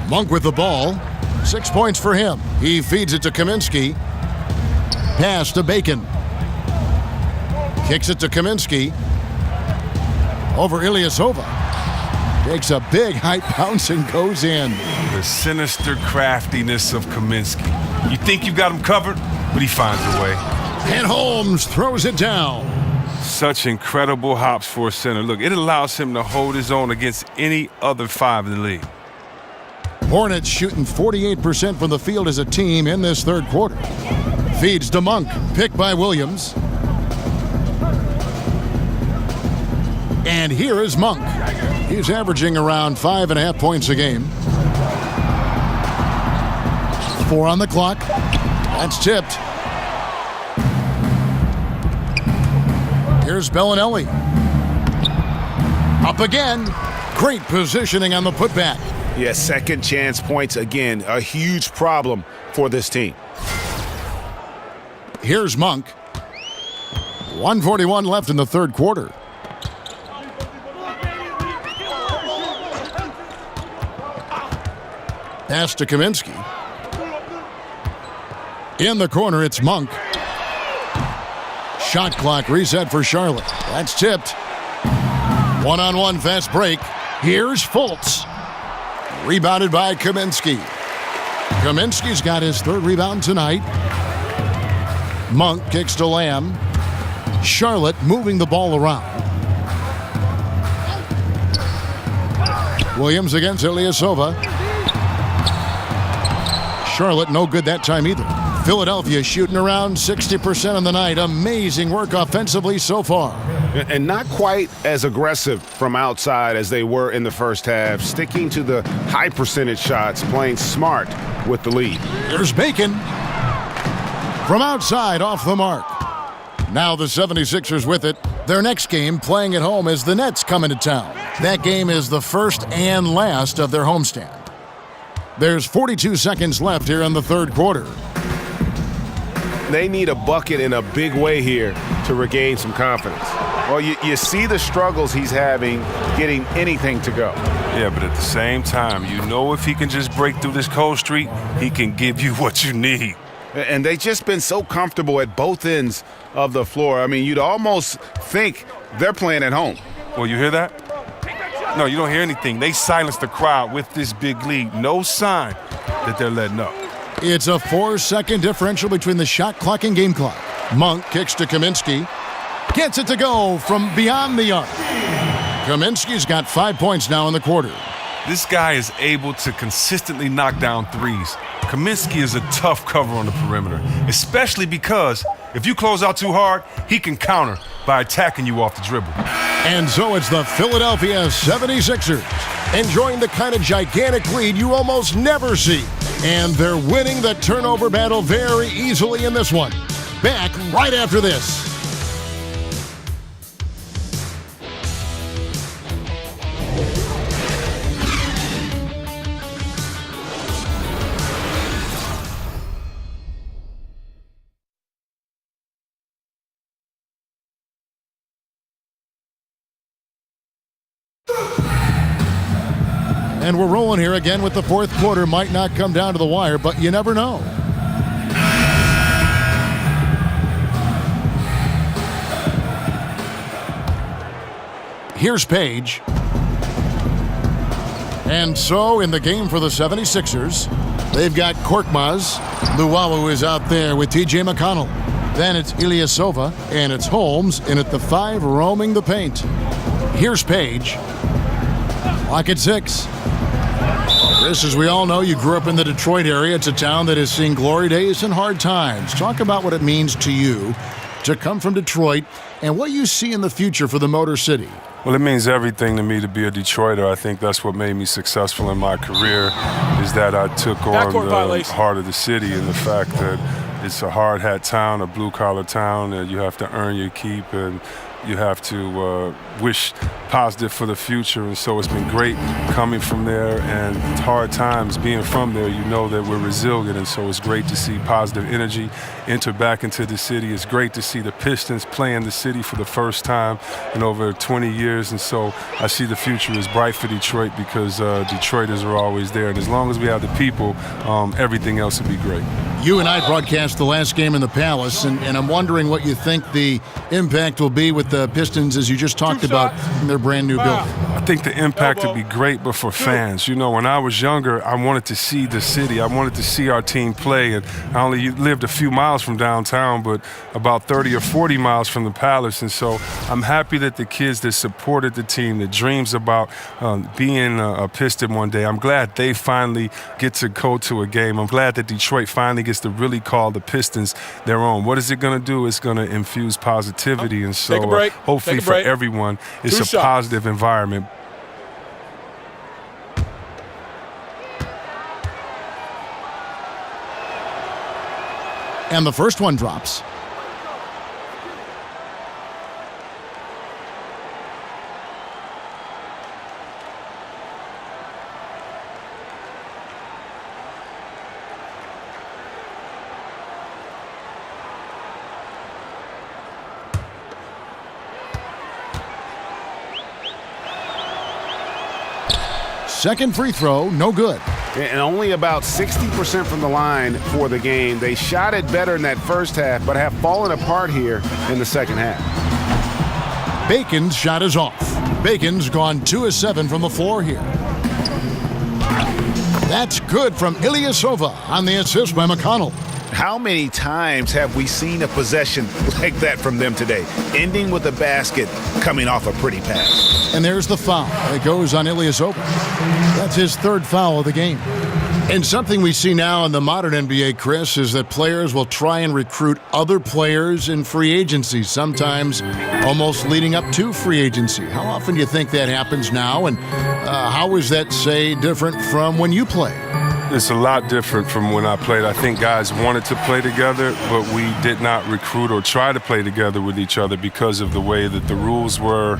Monk with the ball. 6 points for him. He feeds it to Kaminsky. Pass to Bacon. Kicks it to Kaminsky. Over Ilyasova. Takes a big height bounce and goes in. The sinister craftiness of Kaminsky. You think you got him covered, but he finds a way. And Holmes throws it down. Such incredible hops for a center. Look, it allows him to hold his own against any other 5 in the league. Hornets shooting 48% from the field as a team in this third quarter. Feeds to Monk. Picked by Williams. And here is Monk. He's averaging around 5.5 points a game. 4 on the clock. That's tipped. Here's Bellinelli. Up again. Great positioning on the putback. Yeah, second chance points again. A huge problem for this team. Here's Monk. 1:41 left in the third quarter. Pass to Kaminsky. In the corner, it's Monk. Shot clock reset for Charlotte. That's tipped. One-on-one fast break. Here's Fultz. Rebounded by Kaminsky. Kaminsky's got his third rebound tonight. Monk kicks to Lamb. Charlotte moving the ball around. Williams against Ilyasova. Charlotte no good that time either. Philadelphia shooting around 60% on the night. Amazing work offensively so far. And not quite as aggressive from outside as they were in the first half. Sticking to the high percentage shots, playing smart with the lead. There's Bacon. From outside, off the mark. Now the 76ers with it. Their next game playing at home as the Nets come into town. That game is the first and last of their homestand. There's 42 seconds left here in the third quarter. They need a bucket in a big way here to regain some confidence. Well, you see the struggles he's having getting anything to go. Yeah, but at the same time, you know if he can just break through this cold streak, he can give you what you need. And they've just been so comfortable at both ends of the floor. I mean, you'd almost think they're playing at home. Well, you hear that? No, you don't hear anything. They silenced the crowd with this big lead. No sign that they're letting up. It's a 4-second differential between the shot clock and game clock. Monk kicks to Kaminsky. Gets it to go from beyond the arc. Kaminsky's got 5 points now in the quarter. This guy is able to consistently knock down threes. Kaminsky is a tough cover on the perimeter, especially because if you close out too hard, he can counter by attacking you off the dribble. And so it's the Philadelphia 76ers enjoying the kind of gigantic lead you almost never see. And they're winning the turnover battle very easily in this one. Back right after this. And we're rolling here again with the fourth quarter. Might not come down to the wire, but you never know. Here's Page. And so in the game for the 76ers, they've got Korkmaz. Luwawu is out there with TJ McConnell. Then it's Ilyasova, and it's Holmes, and at the 5 roaming the paint. Here's Page. Clock at 6. Chris, as we all know, you grew up in the Detroit area. It's a town that has seen glory days and hard times. Talk about what it means to you to come from Detroit and what you see in the future for the Motor City. Well, it means everything to me to be a Detroiter. I think that's what made me successful in my career, is that I took on the heart of the city and the fact that it's a hard hat town, a blue-collar town, and you have to earn your keep and you have to wish positive for the future. And so it's been great coming from there, and hard times being from there, you know that we're resilient, and so it's great to see positive energy enter back into the city. It's great to see the Pistons play in the city for the first time in over 20 years, and so I see the future is bright for Detroit because Detroiters are always there, and as long as we have the people, everything else will be great. You and I broadcast the last game in the Palace, and I'm wondering what you think the impact will be with the Pistons, as you just talked about, in their brand new building. I think the impact would be great, but for fans. You know, when I was younger, I wanted to see the city. I wanted to see our team play, and I only lived a few miles from downtown, but about 30 or 40 miles from the Palace, and so I'm happy that the kids that supported the team, that dreams about being a Piston one day, I'm glad they finally get to go to a game. I'm glad that Detroit finally gets to really call the Pistons their own. What is it going to do? It's going to infuse positivity, and so hopefully for everyone, it's a positive environment. And the first one drops. Second free throw, no good. And only about 60% from the line for the game. They shot it better in that first half, but have fallen apart here in the second half. Bacon's shot is off. Bacon's gone 2 of 7 from the floor here. That's good from Ilyasova on the assist by McConnell. How many times have we seen a possession like that from them today, ending with a basket coming off a pretty pass? And there's the foul. It goes on Ilyasova. That's his third foul of the game. And something we see now in the modern NBA, Chris, is that players will try and recruit other players in free agency, sometimes almost leading up to free agency. How often do you think that happens now? And how is that, say, different from when you play? It's a lot different from when I played. I think guys wanted to play together, but we did not recruit or try to play together with each other because of the way that the rules were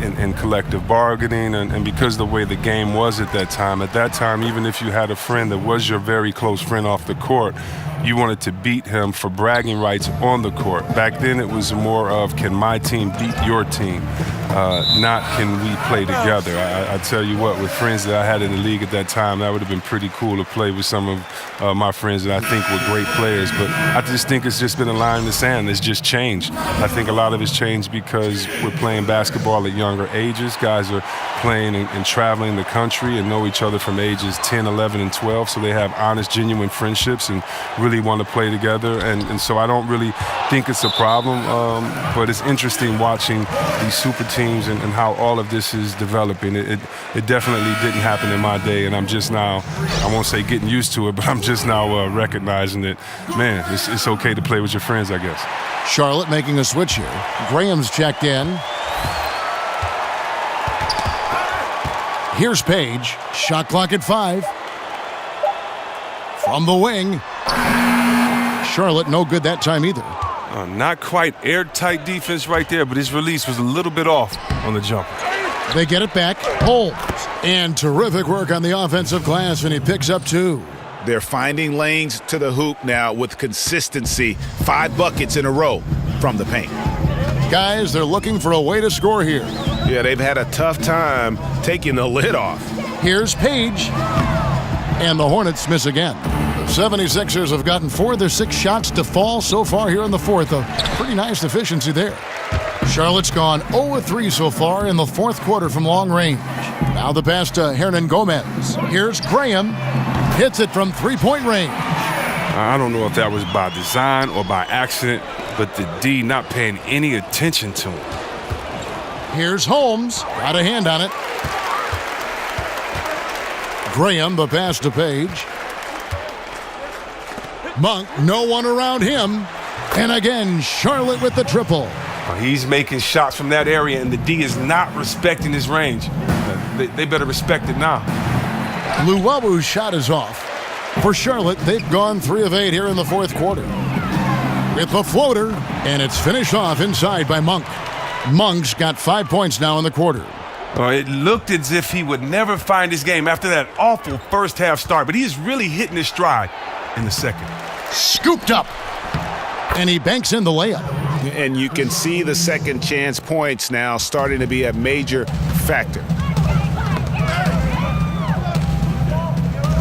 in collective bargaining and because the way the game was at that time. At that time, even if you had a friend that was your very close friend off the court, you wanted to beat him for bragging rights on the court. Back then, it was more of, can my team beat your team? Not can we play together. I tell you what, with friends that I had in the league at that time, that would have been pretty cool to play with some of my friends that I think were great players. But I just think it's just been a line in the sand. It's just changed. I think a lot of it's changed because we're playing basketball at younger ages. Guys are playing and traveling the country and know each other from ages 10, 11, and 12. So they have honest, genuine friendships and really want to play together. And so I don't really think it's a problem. But it's interesting watching these super teams and how all of this is developing. It definitely didn't happen in my day, and I'm just now, I won't say getting used to it, but I'm just now recognizing that, man, it's okay to play with your friends, I guess. Charlotte making a switch here. Graham's checked in. Here's Page. Shot clock at 5. From the wing. Charlotte no good that time either. Not quite airtight defense right there, but his release was a little bit off on the jumper. They get it back. Holmes. And terrific work on the offensive glass, and he picks up 2. They're finding lanes to the hoop now with consistency. 5 buckets in a row from the paint. Guys, they're looking for a way to score here. Yeah, they've had a tough time taking the lid off. Here's Page. And the Hornets miss again. The 76ers have gotten 4 of their 6 shots to fall so far here in the fourth. A pretty nice efficiency there. Charlotte's gone 0-3 so far in the fourth quarter from long range. Now the pass to Hernan Gomez. Here's Graham. Hits it from three-point range. I don't know if that was by design or by accident, but the D not paying any attention to him. Here's Holmes. Got a hand on it. Graham, the pass to Page. Monk, no one around him. And again, Charlotte with the triple. He's making shots from that area, and the D is not respecting his range. They better respect it now. Luwabu's shot is off. For Charlotte, they've gone 3 of 8 here in the fourth quarter. With the floater, and it's finished off inside by Monk. Monk's got 5 points now in the quarter. It looked as if he would never find his game after that awful first half start, but he is really hitting his stride in the second. Scooped up, and he banks in the layup. And you can see the second chance points now starting to be a major factor.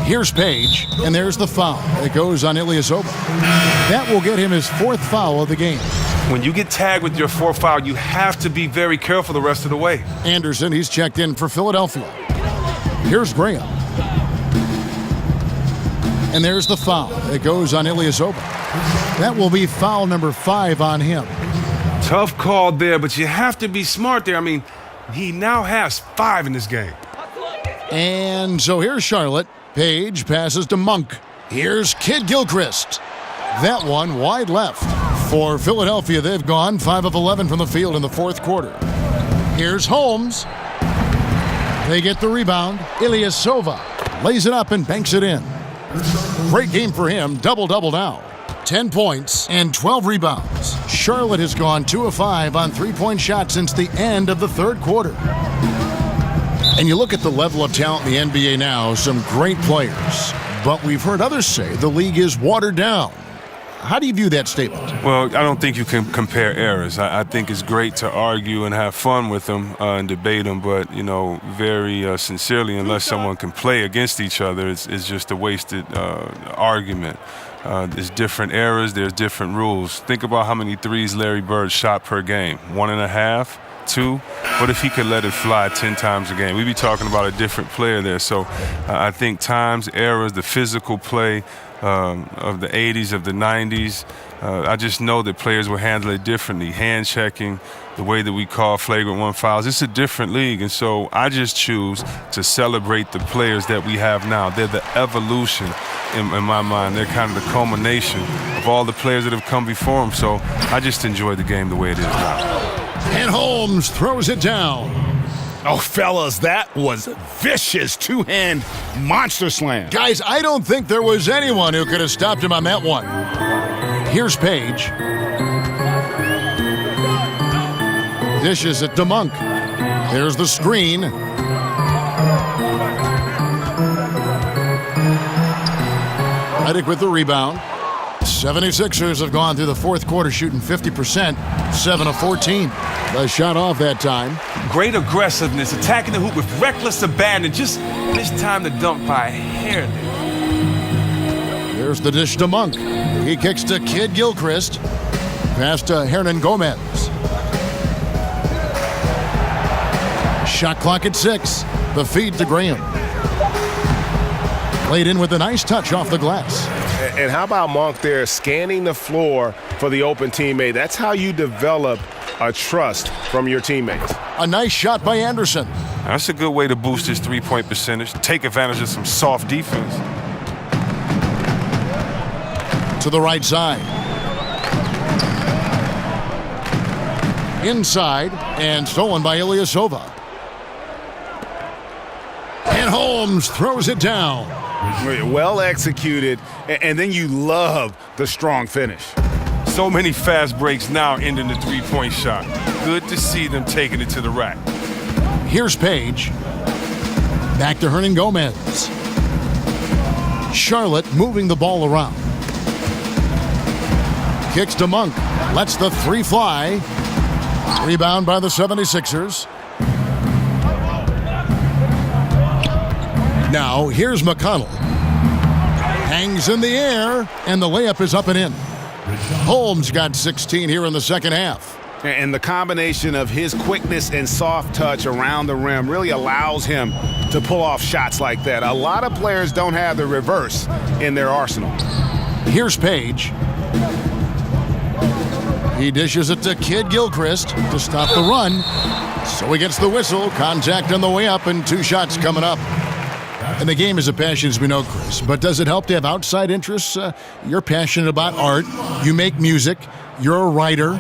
Here's Page, and there's the foul. It goes on Ilyasova. That will get him his 4th foul of the game. When you get tagged with your 4th foul, you have to be very careful the rest of the way. Anderson, he's checked in for Philadelphia. Here's Graham. And there's the foul. It goes on Ilyasova. That will be foul number 5 on him. Tough call there, but you have to be smart there. I mean, he now has 5 in this game. And so here's Charlotte. Page passes to Monk. Here's Kid Gilchrist. That one wide left. For Philadelphia, they've gone 5 of 11 from the field in the fourth quarter. Here's Holmes. They get the rebound. Ilyasova lays it up and banks it in. Great game for him. Double-double now. 10 points and 12 rebounds. Charlotte has gone 2 of 5 on three-point shots since the end of the third quarter. And you look at the level of talent in the NBA now, some great players. But we've heard others say the league is watered down. How do you view that statement? Well, I don't think you can compare eras. I think it's great to argue and have fun with them and debate them, but, very sincerely, unless someone can play against each other, it's just a wasted argument. There's different eras, there's different rules. Think about how many threes Larry Bird shot per game. 1.5, 2. What if he could let it fly 10 times a game? We'd be talking about a different player there. So I think times, eras, the physical play of the 80s, of the 90s, I just know that players will handle it differently. Hand checking, the way that we call flagrant 1 fouls. It's a different league, and so I just choose to celebrate the players that we have now. They're the evolution in my mind. They're kind of the culmination of all the players that have come before them. So I just enjoy the game the way it is now. And Holmes throws it down. Oh, fellas, that was vicious two-hand monster slam. Guys, I don't think there was anyone who could have stopped him on that one. Here's Page. Dishes it to Monk. There's the screen. Redick with the rebound. 76ers have gone through the fourth quarter shooting 50%, 7 of 14. The shot off that time. Great aggressiveness, attacking the hoop with reckless abandon. Just this time the dunk by a hair there. There's the dish to Monk. He kicks to Kid Gilchrist. Pass to Hernan Gomez. Shot clock at 6. The feed to Graham. Played in with a nice touch off the glass. And how about Monk there scanning the floor for the open teammate? That's how you develop a trust from your teammates. A nice shot by Anderson. That's a good way to boost his three-point percentage. Take advantage of some soft defense. To the right side. Inside and stolen by Ilyasova. And Holmes throws it down. Well executed, and then you love the strong finish. So many fast breaks now ending the three-point shot. Good to see them taking it to the rack. Here's Page. Back to Hernan Gomez. Charlotte moving the ball around. Kicks to Monk. Lets the three fly. Rebound by the 76ers. Now, here's McConnell. Hangs in the air, and the layup is up and in. Holmes got 16 here in the second half. And the combination of his quickness and soft touch around the rim really allows him to pull off shots like that. A lot of players don't have the reverse in their arsenal. Here's Page. He dishes it to Kid Gilchrist to stop the run. So he gets the whistle, contact on the way up, and 2 shots coming up. And the game is a passion, as we know, Chris. But does it help to have outside interests? You're passionate about art. You make music. You're a writer.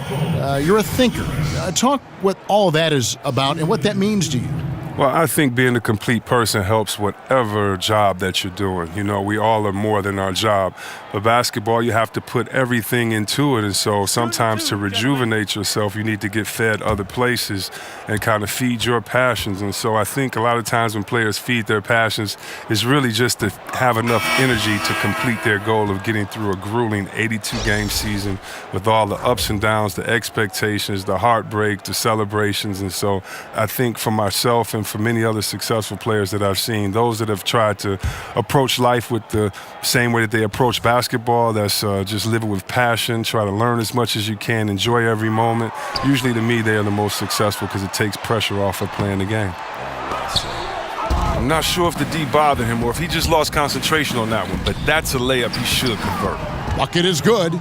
You're a thinker. Talk what all of that is about and what that means to you. Well, I think being a complete person helps whatever job that you're doing. We all are more than our job. But basketball, you have to put everything into it. And so sometimes to rejuvenate yourself, you need to get fed other places and kind of feed your passions. And so I think a lot of times when players feed their passions, it's really just to have enough energy to complete their goal of getting through a grueling 82-game season with all the ups and downs, the expectations, the heartbreak, the celebrations. And so I think for myself and for many other successful players that I've seen, those that have tried to approach life with the same way that they approach basketball, that's just living with passion, try to learn as much as you can, enjoy every moment. Usually to me, they are the most successful because it takes pressure off of playing the game. I'm not sure if the D bothered him or if he just lost concentration on that one, but that's a layup he should convert. Bucket is good.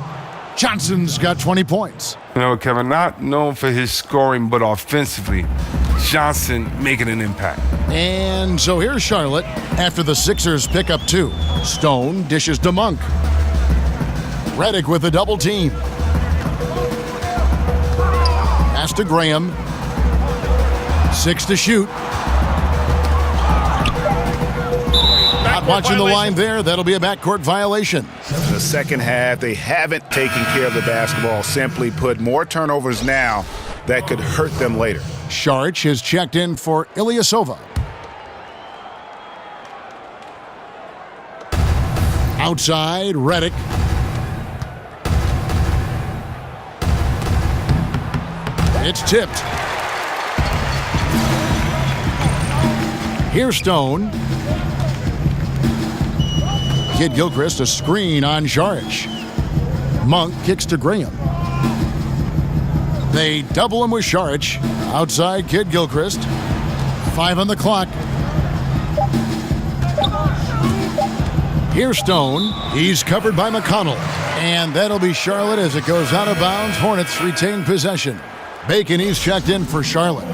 Johnson's got 20 points. Kevin, not known for his scoring, but offensively, Johnson making an impact. And so here's Charlotte after the Sixers pick up 2. Stone dishes to Monk. Redick with a double team. Pass to Graham. 6 to shoot. watching the line there. That'll be a backcourt violation. The second half, they haven't taken care of the basketball. Simply put, more turnovers now that could hurt them later. Saric has checked in for Ilyasova. Outside, Redick. It's tipped. Here's Stone. Kid Gilchrist, a screen on Saric. Monk kicks to Graham. They double him with Saric. Outside, Kid Gilchrist. 5 on the clock. Here's Stone. He's covered by McConnell. And that'll be Charlotte as it goes out of bounds. Hornets retain possession. Bacon, he's checked in for Charlotte.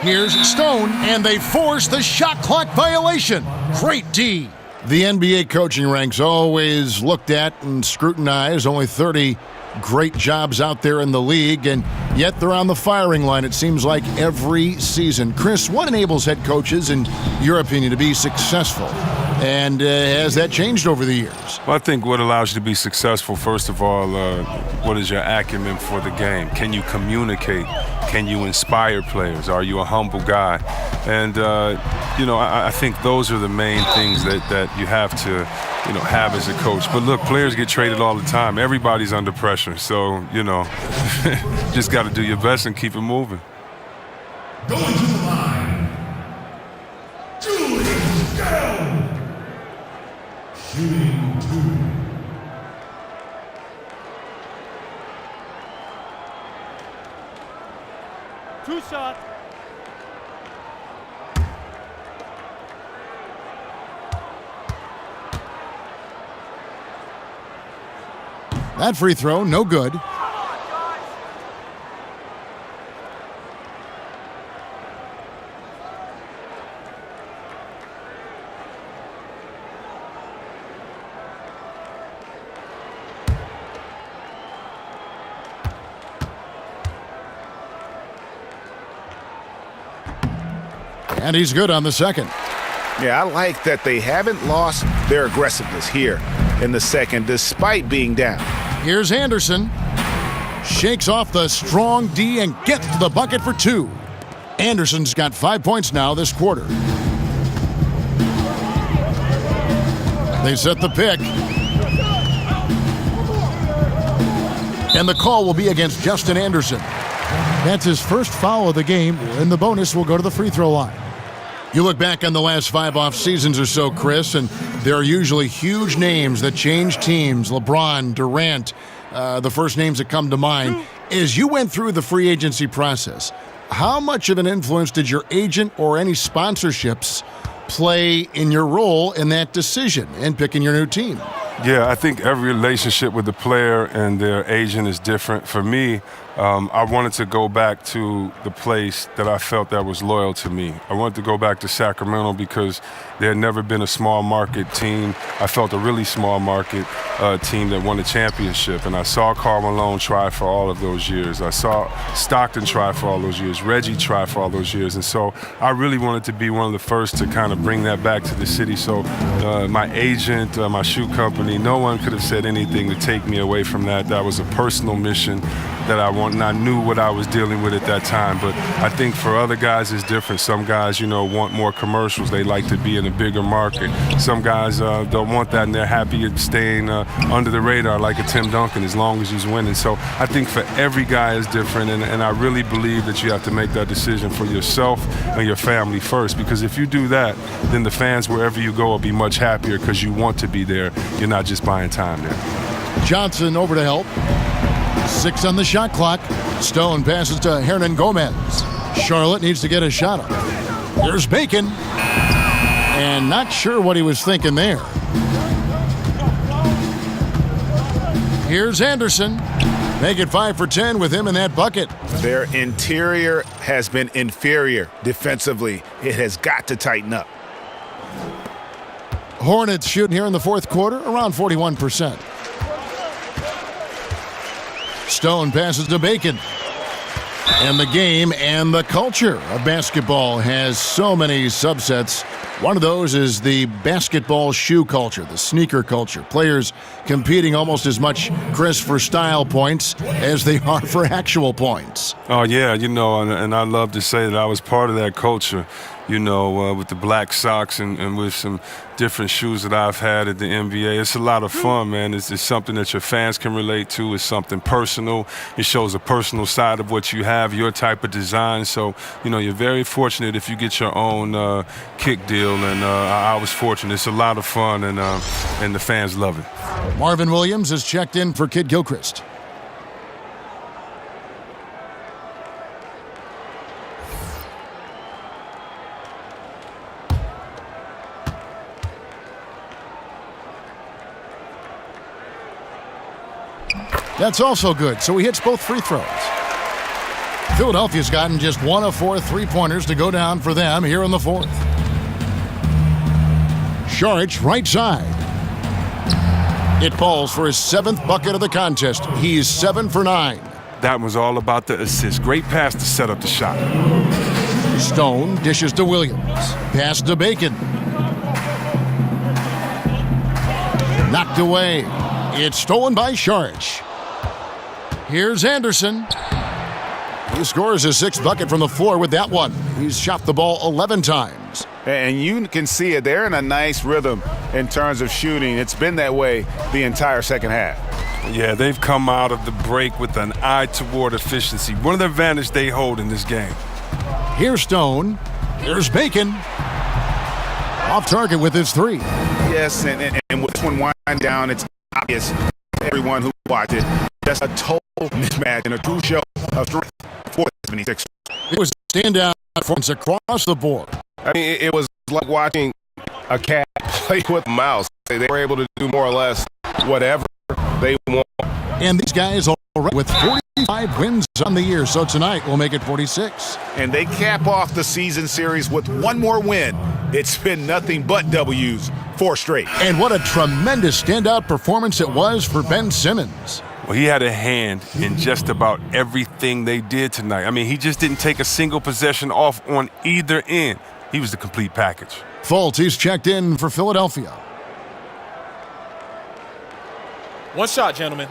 Here's Stone, and they force the shot clock violation. Great D. The NBA coaching ranks always looked at and scrutinized. Only 30 great jobs out there in the league, and yet they're on the firing line, it seems like, every season. Chris, what enables head coaches, in your opinion, to be successful? And has that changed over the years? Well, I think what allows you to be successful, first of all, what is your acumen for the game? Can you communicate? Can you inspire players? Are you a humble guy? And, I think those are the main things that you have to, have as a coach. But look, players get traded all the time. Everybody's under pressure. So, just got to do your best and keep it moving. Going to the line, Julius Down. Shooting 2. 2 shots. That free throw, no good. And he's good on the second. Yeah, I like that they haven't lost their aggressiveness here in the second, despite being down. Here's Anderson. Shakes off the strong D and gets to the bucket for 2. Anderson's got 5 points now this quarter. They set the pick. And the call will be against Justin Anderson. That's his first foul of the game, and the bonus will go to the free throw line. You look back on the last 5 off seasons or so, Chris, and there are usually huge names that change teams. LeBron, Durant, the first names that come to mind. As you went through the free agency process, how much of an influence did your agent or any sponsorships play in your role in that decision in picking your new team? Yeah, I think every relationship with the player and their agent is different. For me, I wanted to go back to the place that I felt that was loyal to me. I wanted to go back to Sacramento because there had never been a small market team. I felt a really small market team that won a championship. And I saw Karl Malone try for all of those years. I saw Stockton try for all those years. Reggie try for all those years. And so I really wanted to be one of the first to kind of bring that back to the city. So my agent, my shoe company, no one could have said anything to take me away from that. That was a personal mission that I want, and I knew what I was dealing with at that time. But I think for other guys it's different. Some guys, want more commercials. They like to be in a bigger market. Some guys don't want that, and they're happy staying under the radar like a Tim Duncan as long as he's winning. So I think for every guy is different, and I really believe that you have to make that decision for yourself and your family first, because if you do that, then the fans wherever you go will be much happier because you want to be there. You're not just buying time there. Johnson over to help. 6 on the shot clock. Stone passes to Hernan Gomez. Charlotte needs to get a shot up. There's Bacon. And not sure what he was thinking there. Here's Anderson. Make it 5 for 10 with him in that bucket. Their interior has been inferior defensively. It has got to tighten up. Hornets shooting here in the fourth quarter around 41%. Stone passes to Bacon. And the game and the culture of basketball has so many subsets. One of those is the basketball shoe culture, the sneaker culture. Players competing almost as much, Chris, for style points as they are for actual points. Oh, yeah, and I love to say that I was part of that culture, with the black socks and with some different shoes that I've had at the NBA. It's a lot of fun, man. It's something that your fans can relate to. It's something personal. It shows a personal side of what you have, your type of design. So, you're very fortunate if you get your own kick deal, and I was fortunate. It's a lot of fun, and the fans love it. Marvin Williams is checked in for Kid Gilchrist. That's also good, so he hits both free throws. Philadelphia's gotten just 1 of 4 three-pointers to go down for them here in the fourth. Saric, right side. It falls for his 7th bucket of the contest. He's 7 for 9. That was all about the assist. Great pass to set up the shot. Stone dishes to Williams. Pass to Bacon. Knocked away. It's stolen by Saric. Here's Anderson. He scores his 6th bucket from the floor with that one. He's shot the ball 11 times. And you can see it. They're in a nice rhythm in terms of shooting. It's been that way the entire second half. Yeah, they've come out of the break with an eye toward efficiency. One of the advantage they hold in this game. Here's Stone. Here's Bacon. Off target with his 3. Yes, and with this one winding down, it's obvious to everyone who watched it. Just a total mismatch and a true show of strength for the 76ers. It was a standout performance across the board. I mean, it was like watching a cat play with a mouse. They were able to do more or less whatever they want. And these guys are with 45 wins on the year, so tonight we'll make it 46. And they cap off the season series with one more win. It's been nothing but W's, 4 straight. And what a tremendous standout performance it was for Ben Simmons. Well, he had a hand in just about everything they did tonight. I mean, he just didn't take a single possession off on either end. He was the complete package. Fultz, he's checked in for Philadelphia. One shot, gentlemen.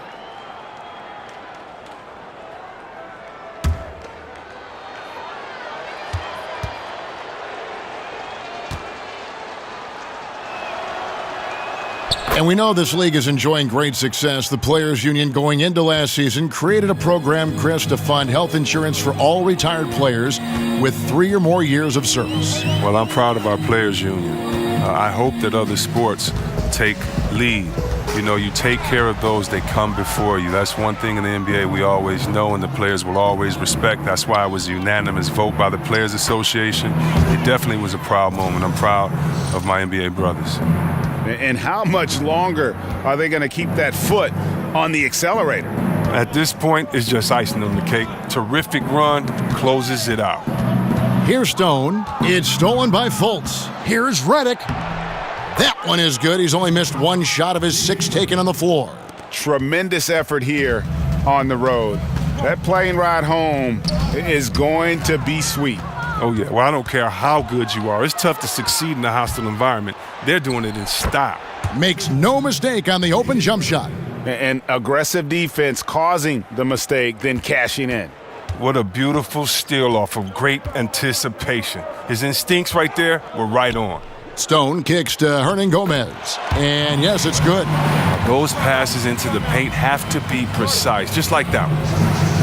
And we know this league is enjoying great success. The Players Union going into last season created a program, Chris, to fund health insurance for all retired players with 3 or more years of service. Well, I'm proud of our Players Union. I hope that other sports take lead. You take care of those that come before you. That's one thing in the NBA we always know and the players will always respect. That's why it was a unanimous vote by the Players Association. It definitely was a proud moment. I'm proud of my NBA brothers. And how much longer are they going to keep that foot on the accelerator? At this point, it's just icing on the cake. Terrific run, closes it out. Here's Stone. It's stolen by Fultz. Here's Redick. That one is good. He's only missed 1 shot of his 6 taken on the floor. Tremendous effort here on the road. That plane ride home is going to be sweet. Oh, yeah. Well, I don't care how good you are. It's tough to succeed in a hostile environment. They're doing it in style. Makes no mistake on the open jump shot. And aggressive defense causing the mistake, then cashing in. What a beautiful steal off of great anticipation. His instincts right there were right on. Stone kicks to Hernan Gomez. And yes, it's good. Those passes into the paint have to be precise, just like that one.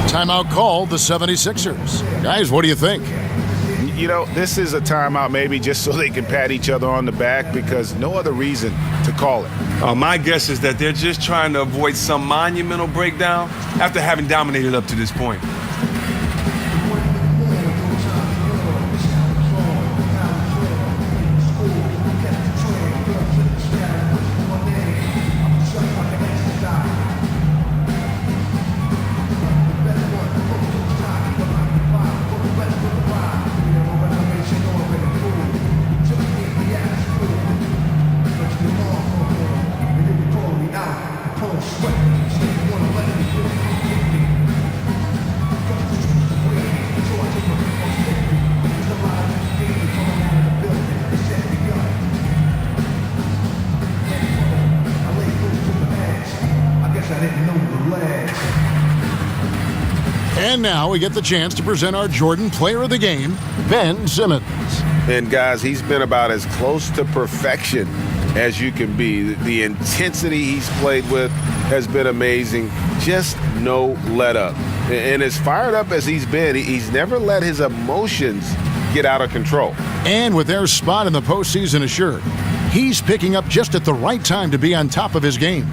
Timeout called the 76ers. Guys, what do you think? This is a timeout maybe just so they can pat each other on the back because no other reason to call it. My guess is that they're just trying to avoid some monumental breakdown after having dominated up to this point. And now we get the chance to present our Jordan Player of the Game, Ben Simmons. And guys, he's been about as close to perfection as you can be. The intensity he's played with has been amazing. Just no let up. And as fired up as he's been, he's never let his emotions get out of control. And with their spot in the postseason assured, he's picking up just at the right time to be on top of his game.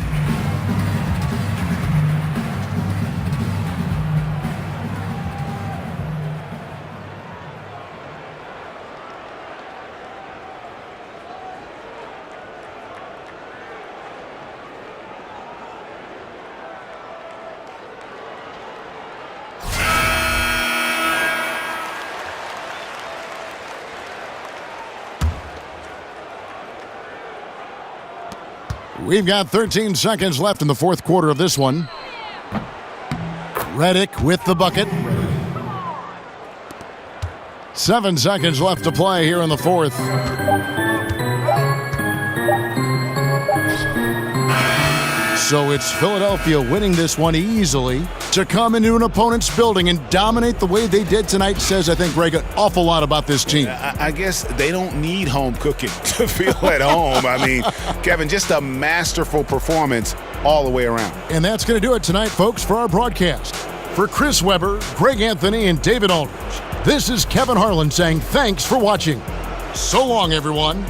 We've got 13 seconds left in the fourth quarter of this one. Redick with the bucket. 7 seconds left to play here in the fourth. So it's Philadelphia winning this one easily. To come into an opponent's building and dominate the way they did tonight says, I think, Greg, an awful lot about this team. I guess they don't need home cooking to feel at home. I mean, Kevin, just a masterful performance all the way around. And that's going to do it tonight, folks, for our broadcast. For Chris Webber, Greg Anthony, and David Aldridge, this is Kevin Harlan saying thanks for watching. So long, everyone.